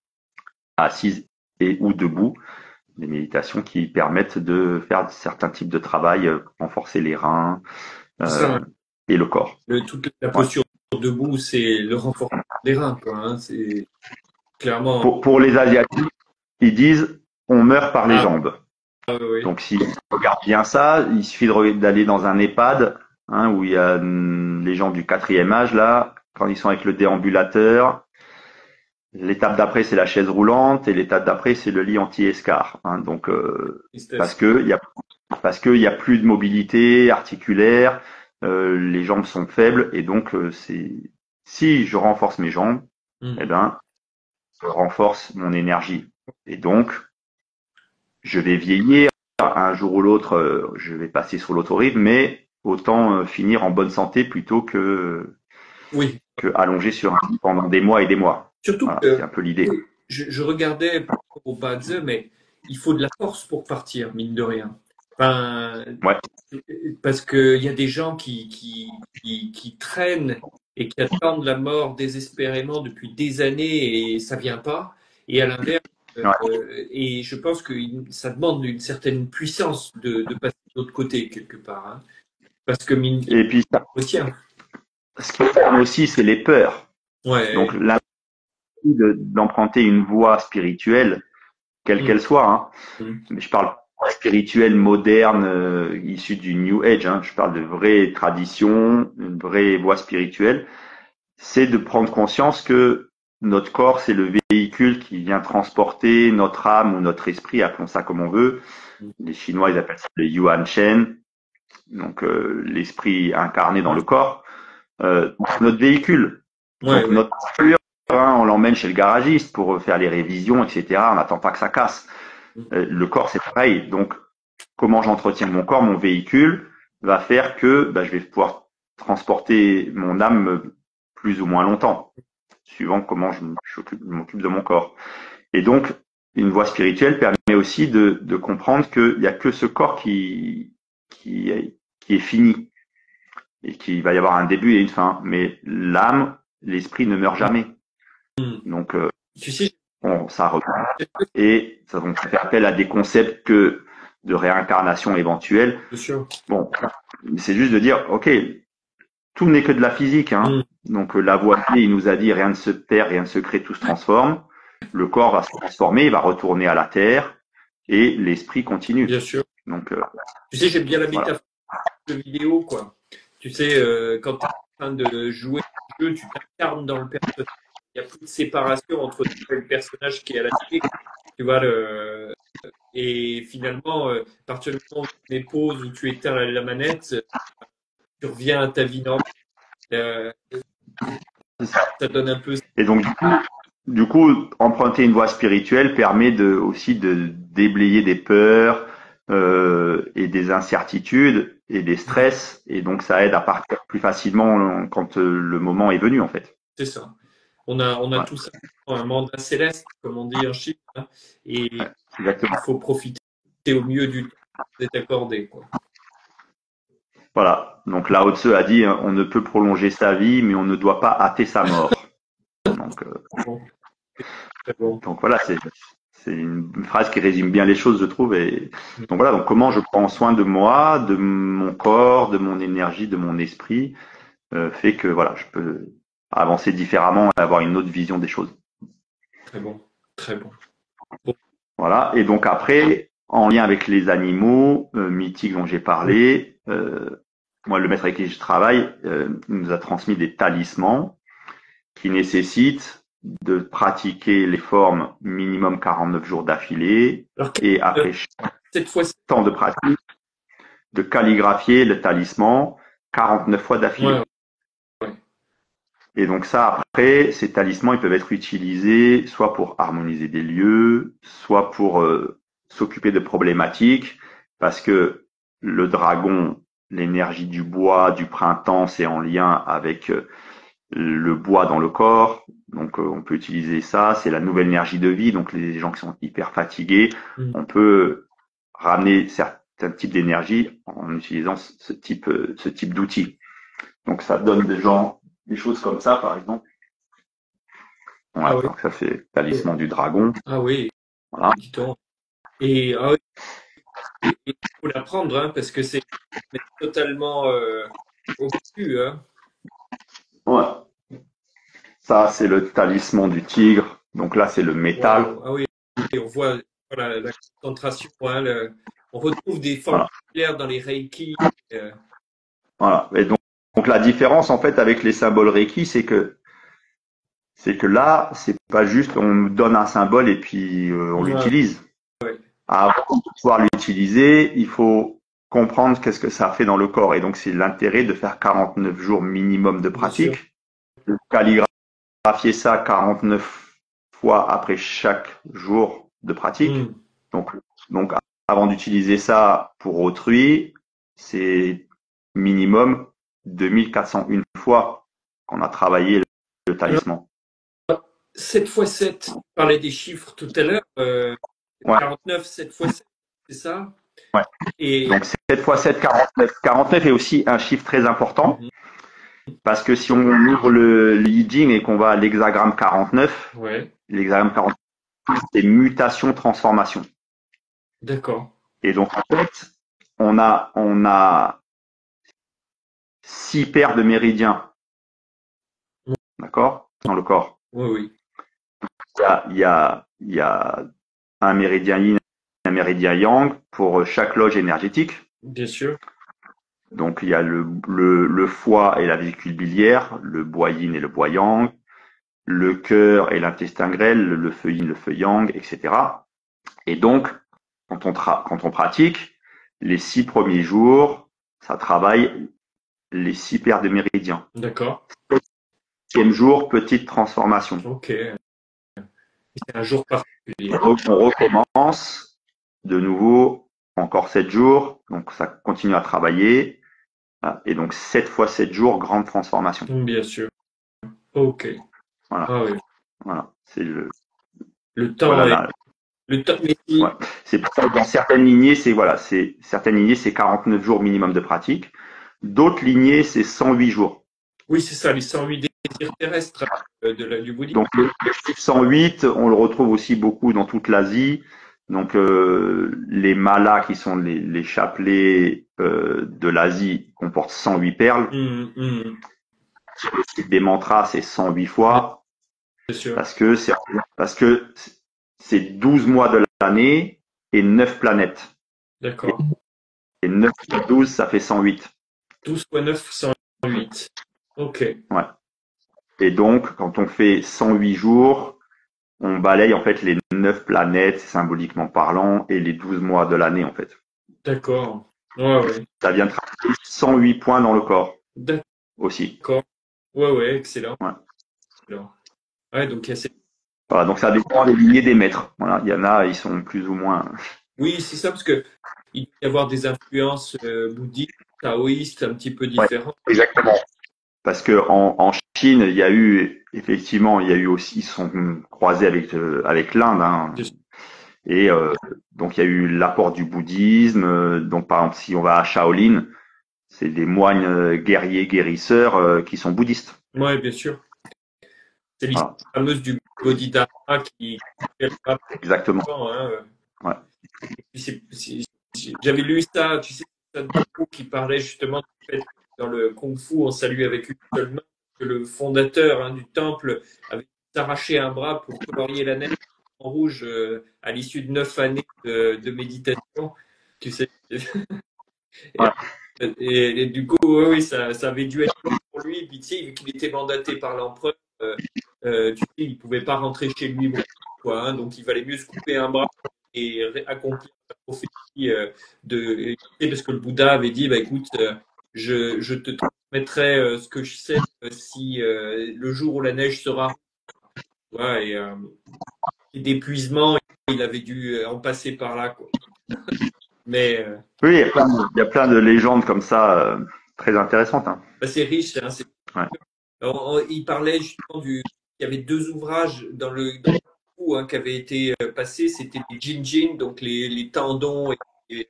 assise et ou debout. Des méditations qui permettent de faire certains types de travail, renforcer les reins et le corps. Toute la posture debout, c'est le renforcement des reins, quoi. Hein. C'est clairement. Pour les Asiatiques, ils disent on meurt par les jambes. Oui. Donc si on regarde bien ça, il suffit d'aller dans un EHPAD où il y a les gens du 4e âge là, quand ils sont avec le déambulateur. L'étape d'après c'est la chaise roulante et l'étape d'après c'est le lit anti-escar. Donc parce que il y a plus de mobilité articulaire, les jambes sont faibles et donc si je renforce mes jambes, eh ben je renforce mon énergie et donc je vais vieillir. Un jour ou l'autre, je vais passer sur l'autre rive, mais autant finir en bonne santé plutôt que allongé sur un lit pendant des mois et des mois. Surtout voilà, que c'est un peu l'idée. Je regardais au Badze, mais il faut de la force pour partir, mine de rien. Enfin, parce qu'il y a des gens qui traînent et qui attendent la mort désespérément depuis des années et ça vient pas. Et à l'inverse, et je pense que ça demande une certaine puissance de passer de l'autre côté quelque part. Hein. Parce que et puis ça, ce qui ferme aussi, c'est les peurs. Ouais. Donc d'emprunter une voie spirituelle, quelle qu'elle soit. Mais je parle spirituelle moderne, issue du New Age. Je parle de vraie tradition, une vraie voie spirituelle. C'est de prendre conscience que notre corps, c'est le véhicule qui vient transporter notre âme ou notre esprit, appelons ça comme on veut. Les Chinois, ils appellent ça le Yuan Shen, donc l'esprit incarné dans le corps. Notre véhicule, notre voiture, on l'emmène chez le garagiste pour faire les révisions, etc. On n'attend pas que ça casse. Le corps, c'est pareil. Donc, comment j'entretiens mon corps, mon véhicule, va faire que je vais pouvoir transporter mon âme plus ou moins longtemps, suivant comment je m'occupe de mon corps. Et donc, une voie spirituelle permet aussi de comprendre qu'il n'y a que ce corps qui est fini et qu'il va y avoir un début et une fin. Mais l'âme, l'esprit ne meurt jamais. Donc, ça reprend. Et ça donc fait appel à des concepts de réincarnation éventuelle. Bon, c'est juste de dire, ok, tout n'est que de la physique. Donc Lavoisier, il nous a dit rien ne se perd, rien ne se crée, tout se transforme. Le corps va se transformer, il va retourner à la terre et l'esprit continue. Bien sûr. Donc, tu sais, j'aime bien la métaphore de vidéo, quoi. Tu sais, quand tu es en train de jouer un jeu, tu t'incarnes dans le personnage. Il n'y a plus de séparation entre le personnage qui est à la télé, tu vois, et finalement, à partir du moment où tu mets pause, où tu éteins la manette, tu reviens à ta vie normale. Ça donne un peu. Et donc, du coup, emprunter une voie spirituelle permet aussi de déblayer des peurs et des incertitudes et des stress. Et donc, ça aide à partir plus facilement quand le moment est venu, en fait. C'est ça. On a tout ça, un mandat céleste, comme on dit en Chine, et il faut profiter au mieux du temps qui est accordé, quoi. Voilà. Donc Lao Tzu a dit on ne peut prolonger sa vie, mais on ne doit pas hâter sa mort. Donc voilà, C'est une phrase qui résume bien les choses, je trouve. Et donc voilà, donc comment je prends soin de moi, de mon corps, de mon énergie, de mon esprit, fait que voilà, je peux avancer différemment et avoir une autre vision des choses. Très bon, très bon. Bon. Voilà. Et donc après, en lien avec les animaux mythiques dont j'ai parlé, moi, le maître avec qui je travaille nous a transmis des talismans qui nécessitent de pratiquer les formes minimum 49 jours d'affilée Alors, et après cette fois-ci, temps de pratique, de calligraphier le talisman 49 fois d'affilée. ouais, ouais. Et donc ça, après, ces talismans, ils peuvent être utilisés soit pour harmoniser des lieux, soit pour s'occuper de problématiques, parce que le dragon, l'énergie du bois, du printemps, c'est en lien avec le bois dans le corps. Donc on peut utiliser ça, c'est la nouvelle énergie de vie. Donc les gens qui sont hyper fatigués, on peut ramener certains types d'énergie en utilisant ce type d'outils. Donc ça donne des choses comme ça, par exemple. Voilà, Ah oui. donc ça c'est le talisman du dragon. Ah oui, Voilà. dis donc. Et ah oui, il faut l'apprendre, hein, parce que c'est totalement obtus, hein. Ouais. Ça c'est le talisman du tigre. Donc là c'est le métal. Waouh. Ah oui, et on voit voilà, la concentration, hein, on retrouve des formes Voilà. claires dans les Reiki. Voilà. Et donc la différence en fait avec les symboles Reiki, c'est que là, c'est pas juste on nous donne un symbole et puis on Ouais, l'utilise. ouais, Avant de pouvoir l'utiliser, il faut comprendre qu'est-ce que ça fait dans le corps. Et donc, c'est l'intérêt de faire 49 jours minimum de bien sûr. pratique, de calligraphier ça 49 fois après chaque jour de pratique. Donc, donc avant d'utiliser ça pour autrui, c'est minimum 2401 fois qu'on a travaillé le Alors, talisman. 7 fois 7, tu parlais des chiffres tout à l'heure. Ouais, 49, 7 fois 7, c'est ça? ouais. Et Donc 7 fois 7, 49. 49 est aussi un chiffre très important mhm, parce que si on ouvre le I Ching et qu'on va à l'hexagramme 49, ouais, l'hexagramme 49, c'est mutation, transformation. d'accord. Et donc en fait, on a 6 paires de méridiens, d'accord, dans le corps. Oui, oui, Il y a un méridien yin, un méridien yang pour chaque loge énergétique. bien sûr. Donc il y a le foie et la vésicule biliaire, le bois yin et le bois yang, le cœur et l'intestin grêle, le feu yin, le feu yang, etc. Et donc, quand on pratique, les 6 premiers jours, ça travaille les 6 paires de méridiens. D'accord. 7e jour, petite transformation. Ok. C'est un jour particulier. On recommence de nouveau, encore 7 jours, donc ça continue à travailler. Et donc 7 fois 7 jours, grande transformation. Bien sûr. Ok. Voilà, Ah oui. voilà. C'est Le temps voilà est. là. Le temps. Ouais. C'est pour ça que dans certaines lignées, certaines lignées, c'est 49 jours minimum de pratique. D'autres lignées, c'est 108 jours. Oui, c'est ça, les 108 désirs terrestres du bouddhisme. Donc le chiffre 108, on le retrouve aussi beaucoup dans toute l'Asie. Donc les malas, qui sont les chapelets de l'Asie, comportent 108 perles. Sur le site des mantras, c'est 108 fois. Bien sûr. Parce que c'est 12 mois de l'année et 9 planètes. D'accord. Et 9 fois 12, ça fait 108. 12 fois 9, 108. Ok. Ouais. Et donc, quand on fait 108 jours, on balaye en fait les 9 planètes, symboliquement parlant, et les 12 mois de l'année en fait. D'accord. Ouais, ouais. Ça vient travailler 108 points dans le corps aussi. D'accord. Ouais, ouais, excellent. Ouais. Excellent. Ouais, donc il y a ces- Voilà, donc ça dépend des lignées des maîtres. Voilà, il y en a, ils sont plus ou moins. Oui, c'est ça, parce que il peut y avoir des influences bouddhistes, taoïstes, un petit peu Ouais, différentes. exactement. Parce que en Chine, il y a eu aussi, ils se sont croisés avec l'Inde, hein. Et donc il y a eu l'apport du bouddhisme. Donc par exemple, si on va à Shaolin, c'est des moines guerriers guérisseurs qui sont bouddhistes. Ouais, bien sûr. C'est l'histoire Voilà, fameuse du Bodhidharma qui fait le rap exactement. hein. Ouais. Et puis j'avais lu ça, tu sais, ça qui parlait justement du fait que dans le Kung Fu, on salue avec une seule main, que le fondateur du temple avait arraché un bras pour colorier la neige en rouge à l'issue de 9 années de méditation. Tu sais. Et, Ouais. et du coup, oui, ça avait dû être long pour lui. Et puis, tu sais, vu qu'il était mandaté par l'empereur, tu sais, il pouvait pas rentrer chez lui, quoi, hein, donc il valait mieux se couper un bras et accomplir la prophétie parce que le Bouddha avait dit, bah écoute, je te transmettrai ce que je sais si le jour où la neige sera, ouais, et d'épuisement, il avait dû en passer par là, quoi. Mais Oui, il y a plein de légendes comme ça, très intéressantes, hein. bah, c'est riche, hein, Ouais. il parlait justement il y avait deux ouvrages dans le coup, hein, qui avaient été passés, c'était les Jin, donc les tendons et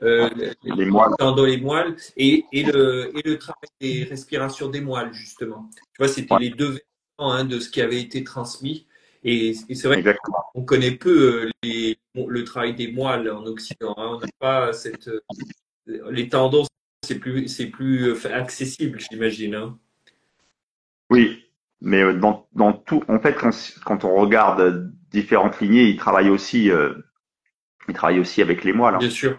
Les moines. tendons et moelles, et le travail des respirations des moelles, justement. Tu vois, c'était Ouais, les deux versants de ce qui avait été transmis. Et c'est vrai exactement. qu'on connaît peu le travail des moelles en Occident, hein. On n'a pas les tendons, c'est plus accessible, j'imagine, hein. Oui, mais dans tout, en fait, quand on regarde différentes lignées, ils travaillent aussi avec les moines, Bien hein. sûr,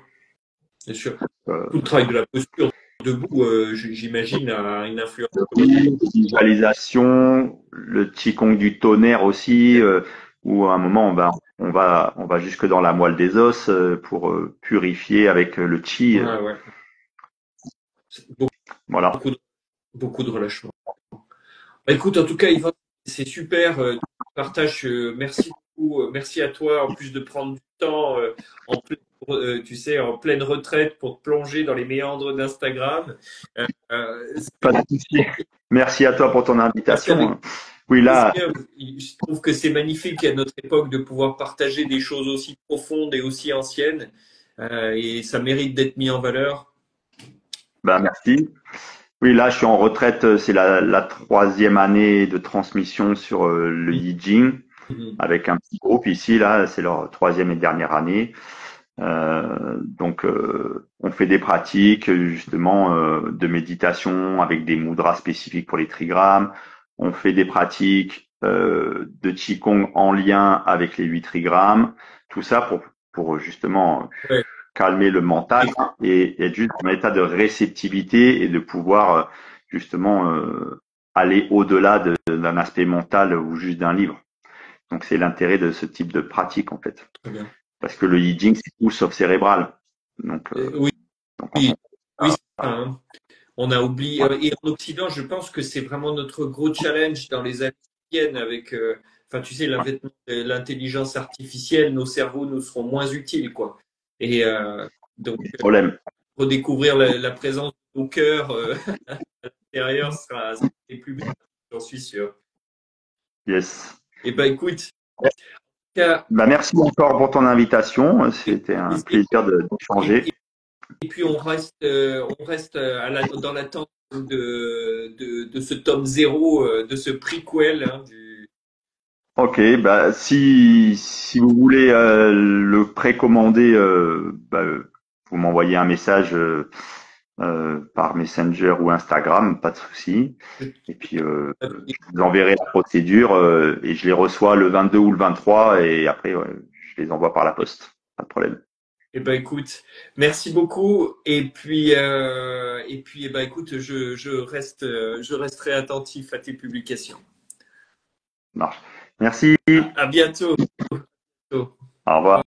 bien sûr. Tout le Euh, travail de la posture debout, j'imagine, a une influence colossale. oui, visualisation, le qigong du tonnerre aussi, où à un moment on va jusque dans la moelle des os pour purifier avec le qi. Ouais, ouais. Beaucoup, Voilà. beaucoup beaucoup de relâchement. Bah, écoute, en tout cas, Yvan, c'est super. Tu partages, merci beaucoup. Merci à toi, en plus de prendre du temps tu sais, en pleine retraite pour te plonger dans les méandres d'Instagram. Pas de souci. Merci à toi pour ton C'est invitation, avec hein. Oui, là, plaisir. Je trouve que c'est magnifique à notre époque de pouvoir partager des choses aussi profondes et aussi anciennes. Et ça mérite d'être mis en valeur. bah merci. Oui, là, je suis en retraite. C'est la troisième année de transmission sur le Mhm. Yi Jing Mhm. avec un petit groupe ici. Là, c'est leur troisième et dernière année. Donc, on fait des pratiques justement de méditation avec des mudras spécifiques pour les trigrammes. On fait des pratiques de qigong en lien avec les 8 trigrammes. Tout ça pour justement Ouais. calmer le mental et être juste en état de réceptivité et de pouvoir justement aller au-delà d'un aspect mental ou juste d'un livre. Donc, c'est l'intérêt de ce type de pratique en fait. Très bien. Parce que le Yi Jing, c'est tout sauf cérébral. Donc, Oui, quand oui, on... oui, c'est ça, hein. On a oublié. Et en Occident, je pense que c'est vraiment notre gros challenge dans les années qui viennent avec, enfin, tu sais, l'avènement de l'intelligence artificielle, nos cerveaux nous seront moins utiles, quoi. Et donc, problème. redécouvrir la présence de nos cœurs à l'intérieur sera plus bien, j'en suis sûr. Yes. Et ben, écoute, et, Bah, merci encore pour ton invitation. C'était un plaisir d'échanger. et puis on reste dans l'attente de ce tome zéro, de ce prequel, hein, Ok, bah si vous voulez le précommander, vous m'envoyez un message par Messenger ou Instagram, pas de souci. Et puis je vous enverrai la procédure et je les reçois le 22 ou le 23 et après ouais, je les envoie par la poste, pas de problème. Eh ben écoute, merci beaucoup. Et puis eh ben écoute, je resterai attentif à tes publications. Ça marche. Merci. À bientôt. Au revoir.